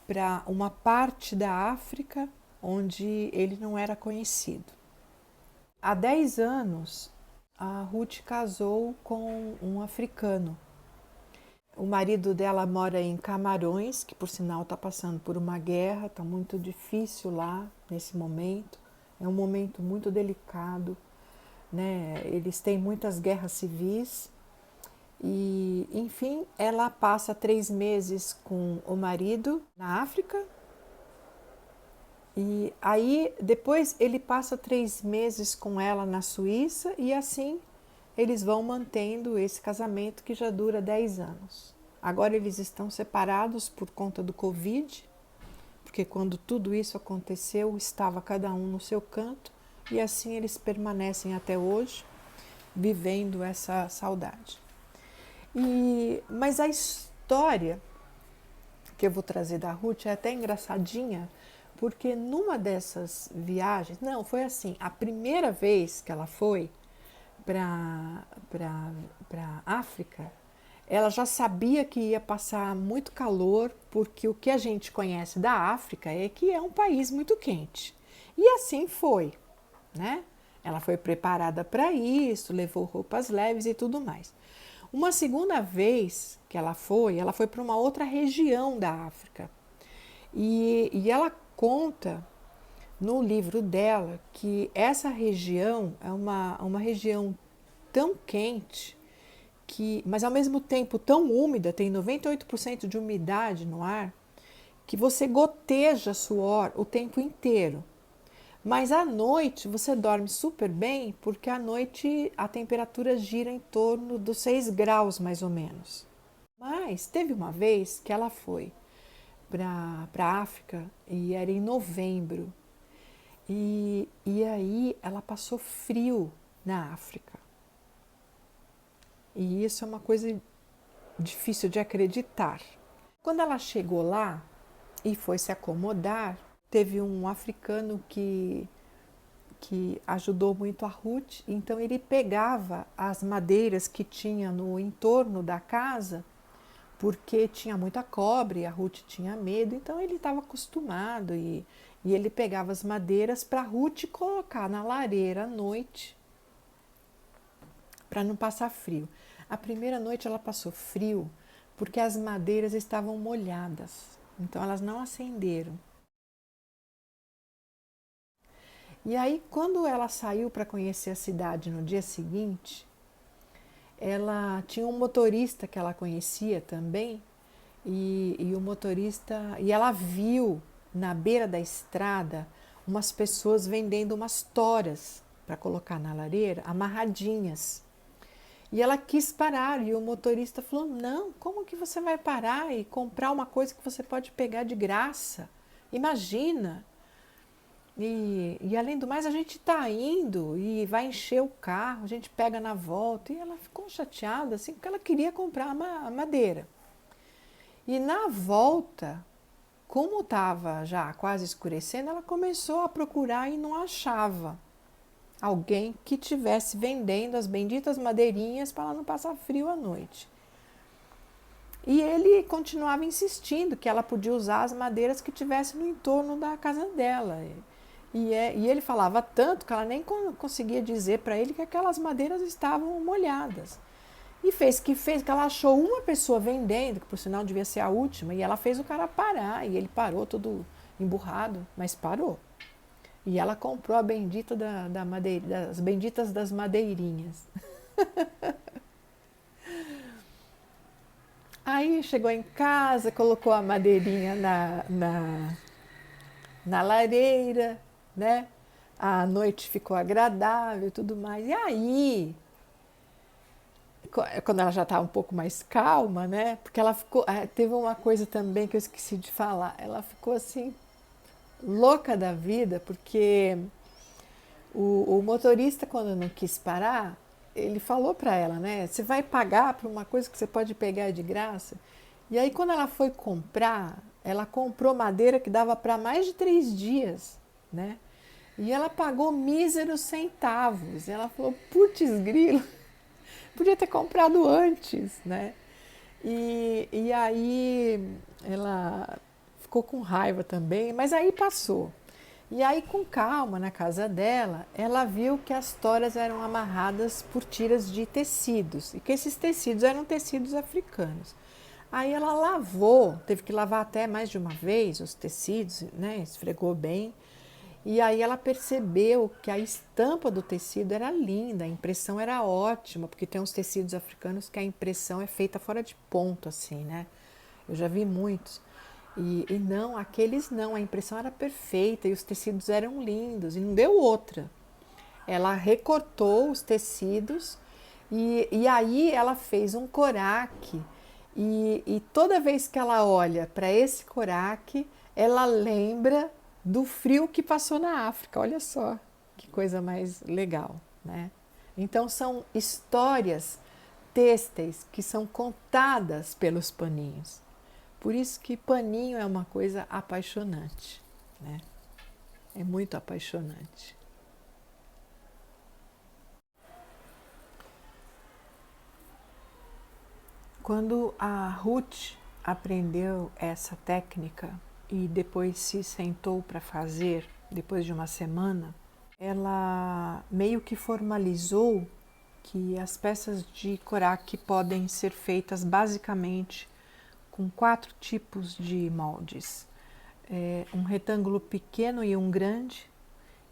A: para uma parte da África onde ele não era conhecido. Há 10 anos, a Ruth casou com um africano. O marido dela mora em Camarões, que por sinal está passando por uma guerra, está muito difícil lá nesse momento. É um momento muito delicado, né? Eles têm muitas guerras civis. E, enfim, ela passa 3 meses com o marido na África. E aí, depois ele passa 3 meses com ela na Suíça e assim eles vão mantendo esse casamento que já dura 10 anos. Agora eles estão separados por conta do Covid, porque quando tudo isso aconteceu, estava cada um no seu canto e assim eles permanecem até hoje, vivendo essa saudade. Mas a história que eu vou trazer da Ruth é até engraçadinha, porque numa dessas viagens, não, foi assim, a primeira vez que ela foi para a África, ela já sabia que ia passar muito calor, porque o que a gente conhece da África é que é um país muito quente. E assim foi, né? Ela foi preparada para isso, levou roupas leves e tudo mais. Uma segunda vez que ela foi para uma outra região da África. E ela conta no livro dela que essa região é uma região tão quente, mas ao mesmo tempo tão úmida, tem 98% de umidade no ar, que você goteja suor o tempo inteiro. Mas à noite você dorme super bem, porque à noite a temperatura gira em torno dos 6 graus mais ou menos. Mas teve uma vez que ela foi para a África e era em novembro. E aí ela passou frio na África. E isso é uma coisa difícil de acreditar. Quando ela chegou lá e foi se acomodar, teve um africano que ajudou muito a Ruth, então ele pegava as madeiras que tinha no entorno da casa, porque tinha muita cobra e a Ruth tinha medo, então ele estava acostumado e ele pegava as madeiras para a Ruth colocar na lareira à noite para não passar frio. A primeira noite ela passou frio porque as madeiras estavam molhadas, então elas não acenderam. E aí, quando ela saiu para conhecer a cidade no dia seguinte, ela tinha um motorista que ela conhecia também, e o motorista, e ela viu na beira da estrada umas pessoas vendendo umas toras para colocar na lareira, amarradinhas. E ela quis parar e o motorista falou: "Não, como que você vai parar e comprar uma coisa que você pode pegar de graça? Imagina!" E além do mais, a gente está indo e vai encher o carro, a gente pega na volta. E ela ficou chateada, assim, porque ela queria comprar a madeira. E na volta, como estava já quase escurecendo, ela começou a procurar e não achava alguém que tivesse vendendo as benditas madeirinhas para ela não passar frio à noite. E ele continuava insistindo que ela podia usar as madeiras que tivesse no entorno da casa dela. E ele falava tanto que ela nem conseguia dizer para ele que aquelas madeiras estavam molhadas. E fez que ela achou uma pessoa vendendo, que por sinal devia ser a última, e ela fez o cara parar, e ele parou todo emburrado, mas parou. E ela comprou a bendita da madeira, das benditas das madeirinhas. Aí chegou em casa, colocou a madeirinha na lareira, né? A noite ficou agradável e tudo mais. E aí, quando ela já estava um pouco mais calma, né? Porque ela ficou. Teve uma coisa também que eu esqueci de falar. Ela ficou assim, louca da vida, porque o motorista, quando não quis parar, ele falou para ela, né? Você vai pagar por uma coisa que você pode pegar de graça? E aí, quando ela foi comprar, ela comprou madeira que dava para mais de 3 dias, né? E ela pagou míseros centavos. Ela falou: putz, grilo, podia ter comprado antes, né? E aí ela ficou com raiva também, mas aí passou. E aí, com calma, na casa dela, ela viu que as toras eram amarradas por tiras de tecidos e que esses tecidos eram tecidos africanos. Aí ela lavou, teve que lavar até mais de uma vez os tecidos, né? Esfregou bem. E aí ela percebeu que a estampa do tecido era linda, a impressão era ótima, porque tem uns tecidos africanos que a impressão é feita fora de ponto, assim, né? Eu já vi muitos. E não, aqueles não, a impressão era perfeita e os tecidos eram lindos e não deu outra. Ela recortou os tecidos e aí ela fez um coraque e toda vez que ela olha para esse coraque, ela lembra do frio que passou na África. Olha só que coisa mais legal, né? Então são histórias têxteis que são contadas pelos paninhos. Por isso que paninho é uma coisa apaixonante, né? É muito apaixonante. Quando a Ruth aprendeu essa técnica e depois se sentou para fazer, depois de uma semana, ela meio que formalizou que as peças de coraque podem ser feitas basicamente com 4 tipos de moldes: um retângulo pequeno e um grande,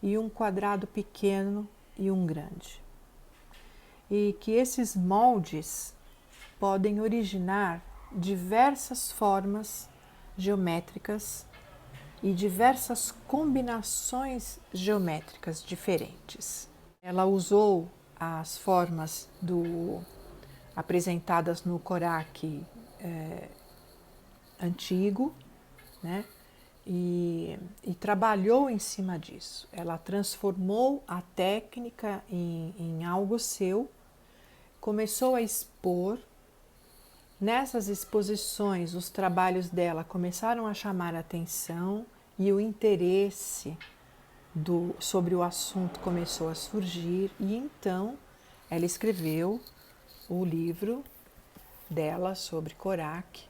A: e um quadrado pequeno e um grande. E que esses moldes podem originar diversas formas geométricas e diversas combinações geométricas diferentes. Ela usou as formas apresentadas no coraque antigo, né? E trabalhou em cima disso. Ela transformou a técnica em algo seu, começou a expor. Nessas exposições, os trabalhos dela começaram a chamar a atenção e o interesse sobre o assunto começou a surgir, e então ela escreveu o livro dela sobre coraque,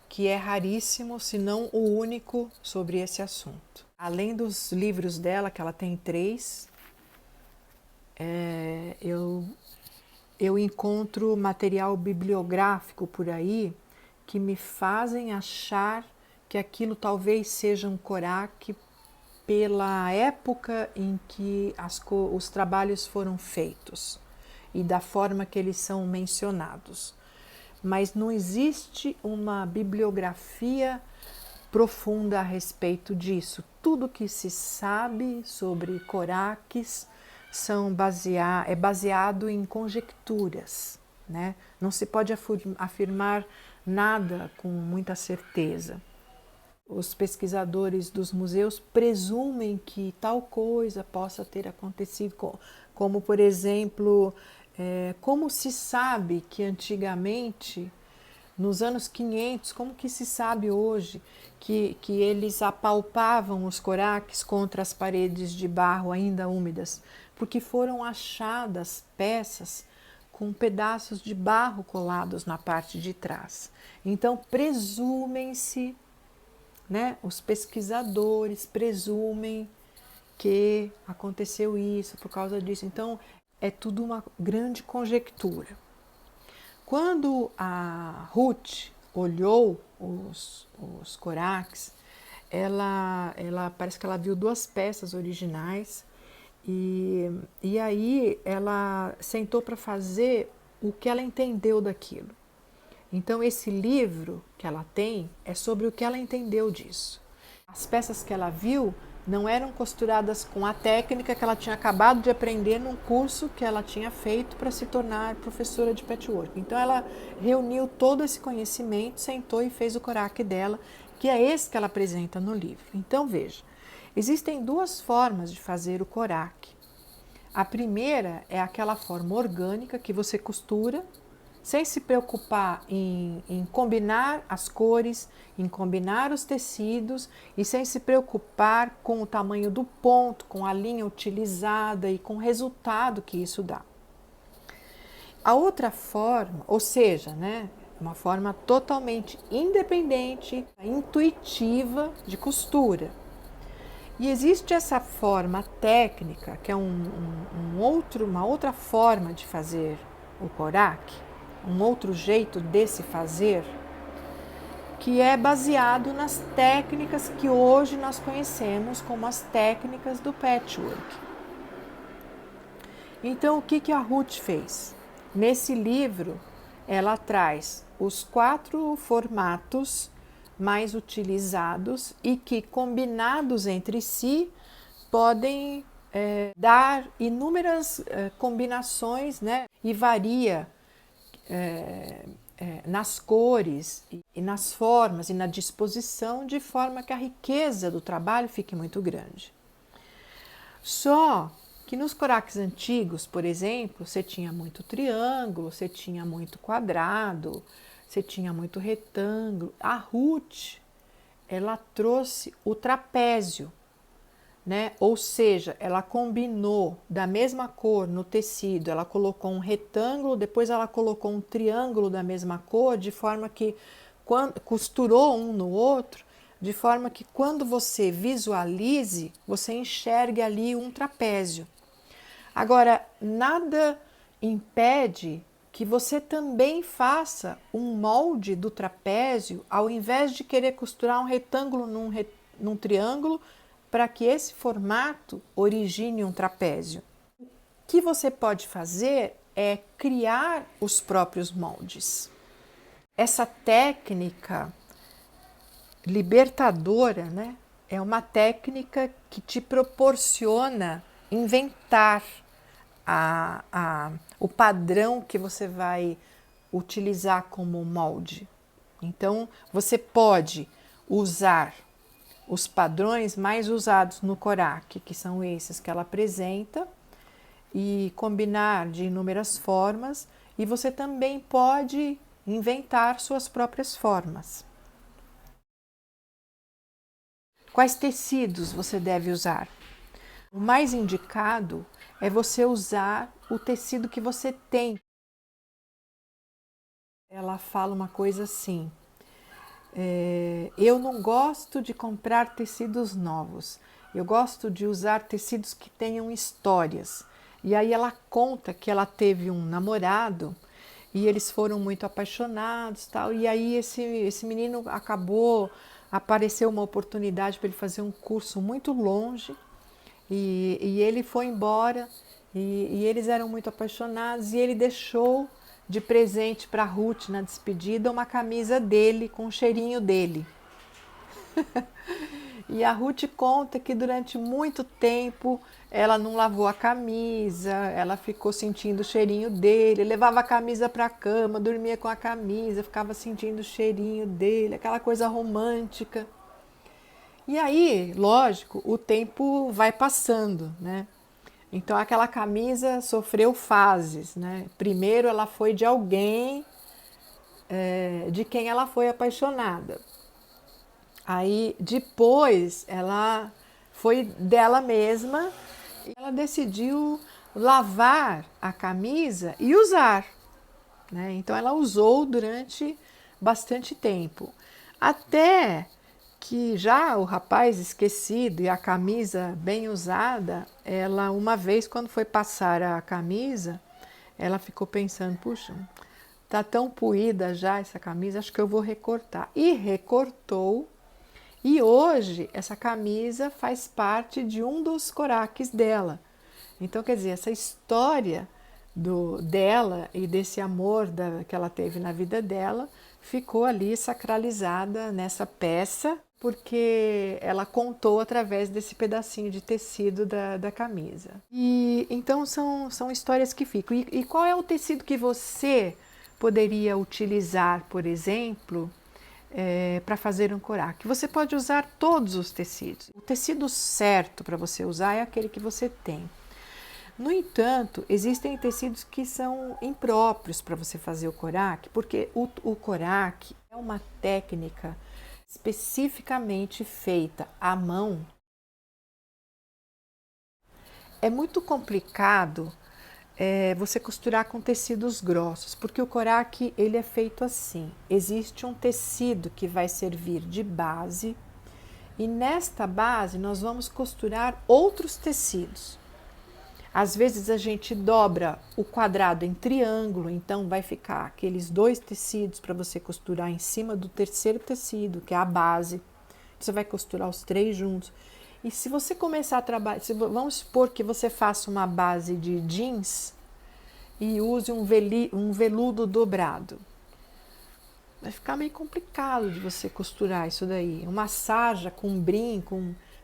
A: que é raríssimo, se não o único sobre esse assunto. Além dos livros dela, que ela tem 3, eu encontro material bibliográfico por aí que me fazem achar que aquilo talvez seja um coraque pela época em que os trabalhos foram feitos e da forma que eles são mencionados. Mas não existe uma bibliografia profunda a respeito disso. Tudo que se sabe sobre Coraques é baseado em conjecturas, né? Não se pode afirmar nada com muita certeza. Os pesquisadores dos museus presumem que tal coisa possa ter acontecido, como por exemplo, como se sabe que antigamente, nos anos 500, como que se sabe hoje que eles apalpavam os coraques contra as paredes de barro ainda úmidas? Porque foram achadas peças com pedaços de barro colados na parte de trás. Então, presumem-se, né, os pesquisadores presumem que aconteceu isso por causa disso. Então, é tudo uma grande conjectura. Quando a Ruth olhou os coraques, ela parece que ela viu duas peças originais e aí ela sentou para fazer o que ela entendeu daquilo. Então esse livro que ela tem é sobre o que ela entendeu disso. As peças que ela viu não eram costuradas com a técnica que ela tinha acabado de aprender num curso que ela tinha feito para se tornar professora de patchwork. Então ela reuniu todo esse conhecimento, sentou e fez o coraque dela, que é esse que ela apresenta no livro. Então veja, existem duas formas de fazer o coraque. A primeira é aquela forma orgânica que você costura, sem se preocupar em combinar as cores, em combinar os tecidos e sem se preocupar com o tamanho do ponto, com a linha utilizada e com o resultado que isso dá. A outra forma, ou seja, né, uma forma totalmente independente, intuitiva de costura. E existe essa forma técnica, que é uma outra forma de fazer o coraque, um outro jeito de se fazer, que é baseado nas técnicas que hoje nós conhecemos como as técnicas do patchwork. Então, o que a Ruth fez? Nesse livro, ela traz os 4 formatos mais utilizados e que, combinados entre si, podem dar inúmeras combinações, né? E varia nas cores e nas formas e na disposição, de forma que a riqueza do trabalho fique muito grande. Só que nos coraques antigos, por exemplo, você tinha muito triângulo, você tinha muito quadrado, você tinha muito retângulo. A Ruth, ela trouxe o trapézio, né? Ou seja, ela combinou da mesma cor no tecido, ela colocou um retângulo, depois ela colocou um triângulo da mesma cor, de forma que costurou um no outro, de forma que quando você visualize, você enxergue ali um trapézio. Agora, nada impede que você também faça um molde do trapézio, ao invés de querer costurar um retângulo num triângulo, para que esse formato origine um trapézio. O que você pode fazer é criar os próprios moldes. Essa técnica libertadora, né, é uma técnica que te proporciona inventar o padrão que você vai utilizar como molde. Então, você pode usar os padrões mais usados no coraque, que são esses que ela apresenta, e combinar de inúmeras formas, e você também pode inventar suas próprias formas. Quais tecidos você deve usar? O mais indicado é você usar o tecido que você tem. Ela fala uma coisa assim: eu não gosto de comprar tecidos novos, eu gosto de usar tecidos que tenham histórias. E aí ela conta que ela teve um namorado e eles foram muito apaixonados, tal, e aí esse menino acabou apareceu uma oportunidade para ele fazer um curso muito longe e ele foi embora e eles eram muito apaixonados e ele deixou de presente para Ruth na despedida uma camisa dele com o cheirinho dele. E a Ruth conta que durante muito tempo ela não lavou a camisa, ela ficou sentindo o cheirinho dele, levava a camisa para a cama, dormia com a camisa, ficava sentindo o cheirinho dele, aquela coisa romântica. E aí, lógico, o tempo vai passando, né? Então aquela camisa sofreu fases, né? Primeiro ela foi de alguém de quem ela foi apaixonada. Aí depois ela foi dela mesma e ela decidiu lavar a camisa e usar, né? Então ela usou durante bastante tempo, até que já o rapaz esquecido e a camisa bem usada, ela uma vez quando foi passar a camisa, ela ficou pensando, puxa, tá tão poída já essa camisa, acho que eu vou recortar. E recortou. E hoje essa camisa faz parte de um dos coraques dela. Então, quer dizer, essa história dela e desse amor que ela teve na vida dela ficou ali sacralizada nessa peça, porque ela contou através desse pedacinho de tecido da camisa. E então são histórias que ficam. E qual é o tecido que você poderia utilizar, por exemplo, para fazer um coraque? Você pode usar todos os tecidos. O tecido certo para você usar é aquele que você tem. No entanto, existem tecidos que são impróprios para você fazer o coraque, porque o coraque é uma técnica especificamente feita à mão. É muito complicado você costurar com tecidos grossos, porque o coraque ele é feito assim. Existe um tecido que vai servir de base e nesta base nós vamos costurar outros tecidos. Às vezes a gente dobra o quadrado em triângulo, então vai ficar aqueles dois tecidos para você costurar em cima do terceiro tecido, que é a base. Você vai costurar os três juntos. E se você começar a trabalhar, vamos supor que você faça uma base de jeans e use um veludo dobrado. Vai ficar meio complicado de você costurar isso daí. Uma sarja com brim,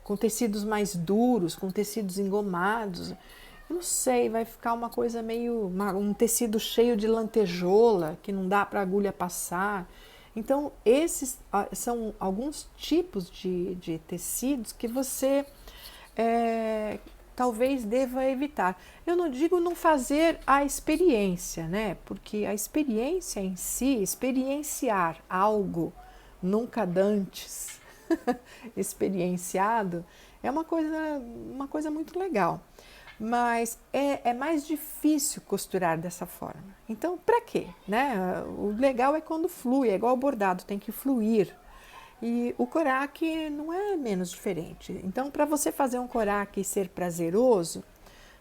A: com tecidos mais duros, com tecidos engomados. Eu não sei, vai ficar uma coisa meio. Um tecido cheio de lantejola, que não dá para a agulha passar. Então, esses são alguns tipos de tecidos que você talvez deva evitar. Eu não digo não fazer a experiência, né? Porque a experiência em si, experienciar algo nunca dantes experienciado, é uma coisa muito legal. Mas é mais difícil costurar dessa forma. Então, para quê? Né? O legal é quando flui, é igual o bordado, tem que fluir. E o coraque não é menos diferente. Então, para você fazer um coraque e ser prazeroso,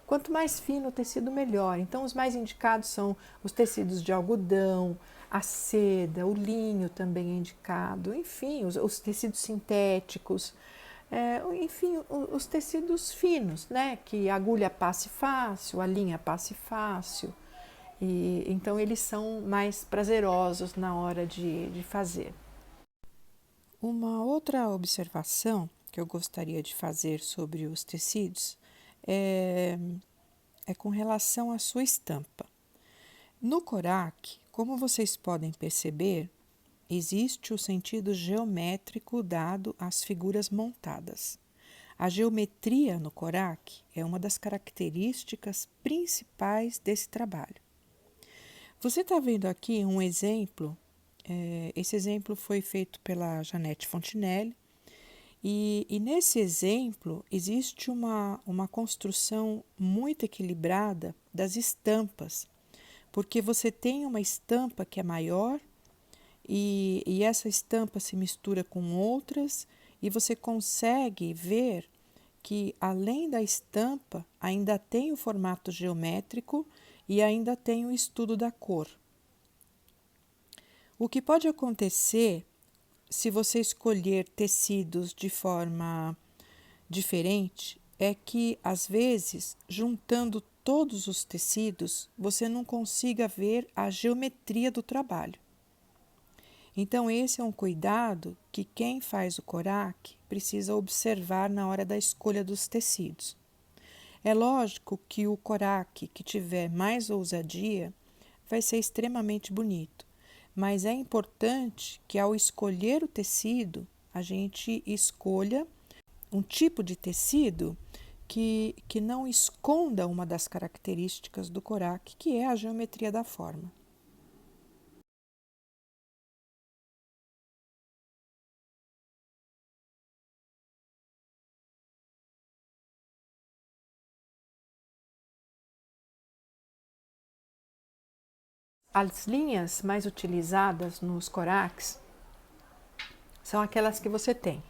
A: quanto mais fino o tecido, melhor. Então, os mais indicados são os tecidos de algodão, a seda, o linho também é indicado, enfim, os tecidos sintéticos. Enfim, os tecidos finos, né? Que a agulha passe fácil, a linha passe fácil. E, então, eles são mais prazerosos na hora de fazer. Uma outra observação que eu gostaria de fazer sobre os tecidos é com relação à sua estampa. No coraque, como vocês podem perceber, existe o sentido geométrico dado às figuras montadas. A geometria no coraque é uma das características principais desse trabalho. Você está vendo aqui um exemplo, esse exemplo foi feito pela Janete Fontinelli, e nesse exemplo existe uma construção muito equilibrada das estampas, porque você tem uma estampa que é maior, e essa estampa se mistura com outras e você consegue ver que além da estampa ainda tem o formato geométrico e ainda tem o estudo da cor. O que pode acontecer se você escolher tecidos de forma diferente, é que às vezes, juntando todos os tecidos, você não consiga ver a geometria do trabalho. Então, esse é um cuidado que quem faz o coraque precisa observar na hora da escolha dos tecidos. É lógico que o coraque que tiver mais ousadia vai ser extremamente bonito, mas é importante que ao escolher o tecido, a gente escolha um tipo de tecido que não esconda uma das características do coraque, que é a geometria da forma. As linhas mais utilizadas nos coraques são aquelas que você tem.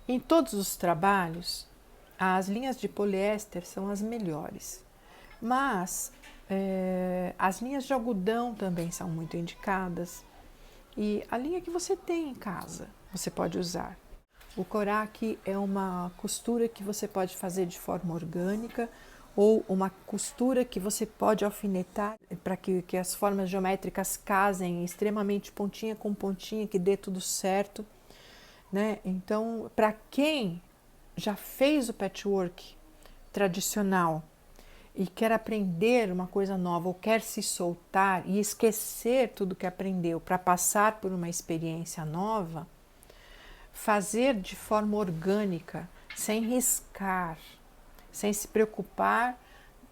A: Em todos os trabalhos, as linhas de poliéster são as melhores, mas as linhas de algodão também são muito indicadas e a linha que você tem em casa você pode usar. O coraque é uma costura que você pode fazer de forma orgânica ou uma costura que você pode alfinetar para que as formas geométricas casem extremamente pontinha com pontinha, que dê tudo certo, né? Então, para quem já fez o patchwork tradicional e quer aprender uma coisa nova ou quer se soltar e esquecer tudo que aprendeu para passar por uma experiência nova, fazer de forma orgânica, sem riscar, sem se preocupar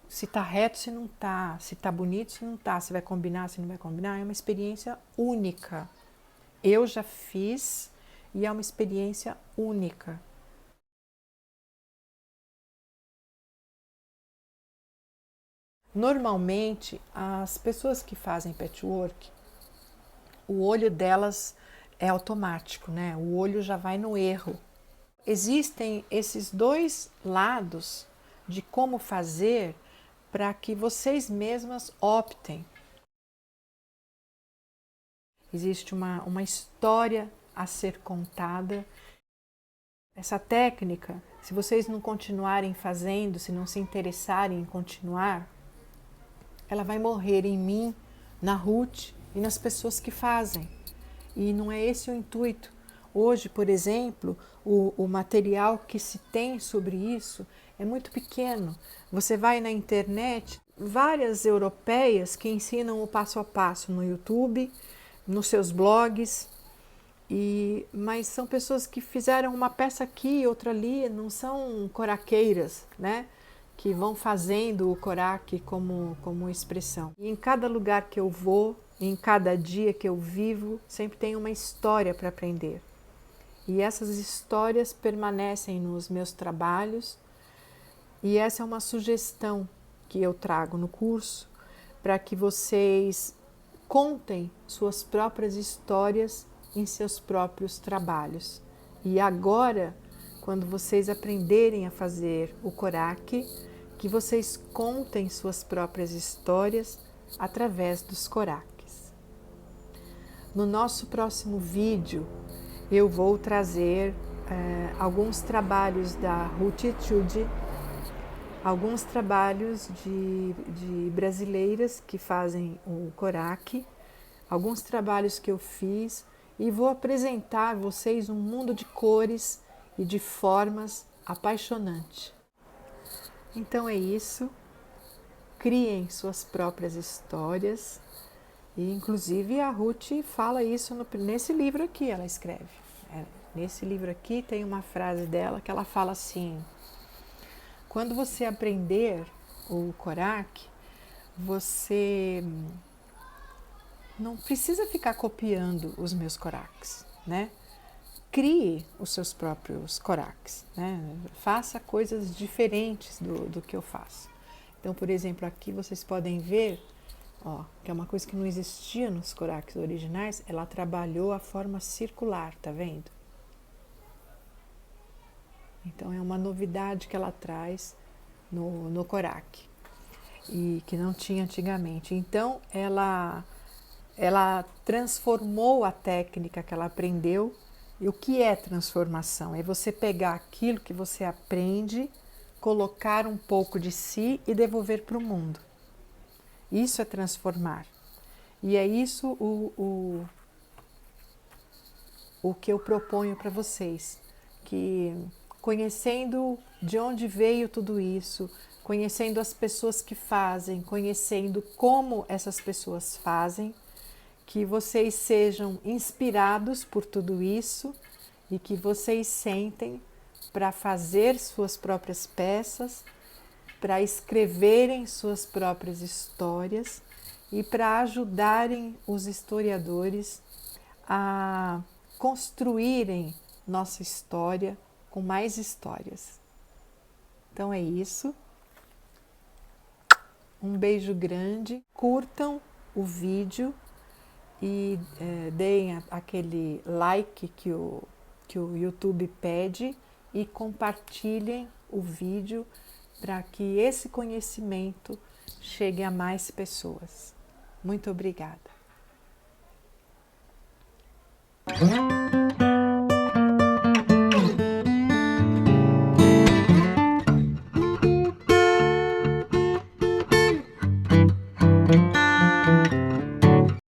A: se está reto, se não está, se está bonito, se não está, se vai combinar, se não vai combinar, é uma experiência única. Eu já fiz e é uma experiência única. Normalmente, as pessoas que fazem patchwork, o olho delas é automático, né? O olho já vai no erro. Existem esses dois lados de como fazer para que vocês mesmas optem. Existe uma história a ser contada. Essa técnica, se vocês não continuarem fazendo, se não se interessarem em continuar, ela vai morrer em mim, na Ruth e nas pessoas que fazem. E não é esse o intuito. Hoje, por exemplo, o material que se tem sobre isso é muito pequeno. Você vai na internet, várias europeias que ensinam o passo a passo no YouTube, nos seus blogs, mas são pessoas que fizeram uma peça aqui e outra ali, não são coraqueiras, né? Que vão fazendo o coraque como expressão. E em cada lugar que eu vou, em cada dia que eu vivo, sempre tem uma história para aprender. E essas histórias permanecem nos meus trabalhos, e essa é uma sugestão que eu trago no curso para que vocês contem suas próprias histórias em seus próprios trabalhos. E agora, quando vocês aprenderem a fazer o coraque, que vocês contem suas próprias histórias através dos coraques. No nosso próximo vídeo, eu vou trazer alguns trabalhos da Ruth Etude, alguns trabalhos de brasileiras que fazem o coraque, alguns trabalhos que eu fiz, e vou apresentar a vocês um mundo de cores e de formas apaixonante. Então é isso, criem suas próprias histórias, e inclusive a Ruth fala isso nesse livro aqui, ela escreve. Nesse livro aqui tem uma frase dela que ela fala assim: quando você aprender o coraque, você não precisa ficar copiando os meus coraques, né? Crie os seus próprios coraques, né? Faça coisas diferentes do que eu faço. Então, por exemplo, aqui vocês podem ver, ó, que é uma coisa que não existia nos coraques originais, ela trabalhou a forma circular, tá vendo? Então é uma novidade que ela traz no coraque e que não tinha antigamente. Então ela ela transformou a técnica que ela aprendeu. E o que é transformação? É você pegar aquilo que você aprende, colocar um pouco de si e devolver para o mundo. Isso é transformar. E é isso o que eu proponho para vocês, que conhecendo de onde veio tudo isso, conhecendo as pessoas que fazem, conhecendo como essas pessoas fazem, que vocês sejam inspirados por tudo isso e que vocês sentem para fazer suas próprias peças, para escreverem suas próprias histórias e para ajudarem os historiadores a construírem nossa história com mais histórias. Então é isso. Um beijo grande. Curtam o vídeo e deem aquele like que o YouTube pede e compartilhem o vídeo para que esse conhecimento chegue a mais pessoas. Muito obrigada.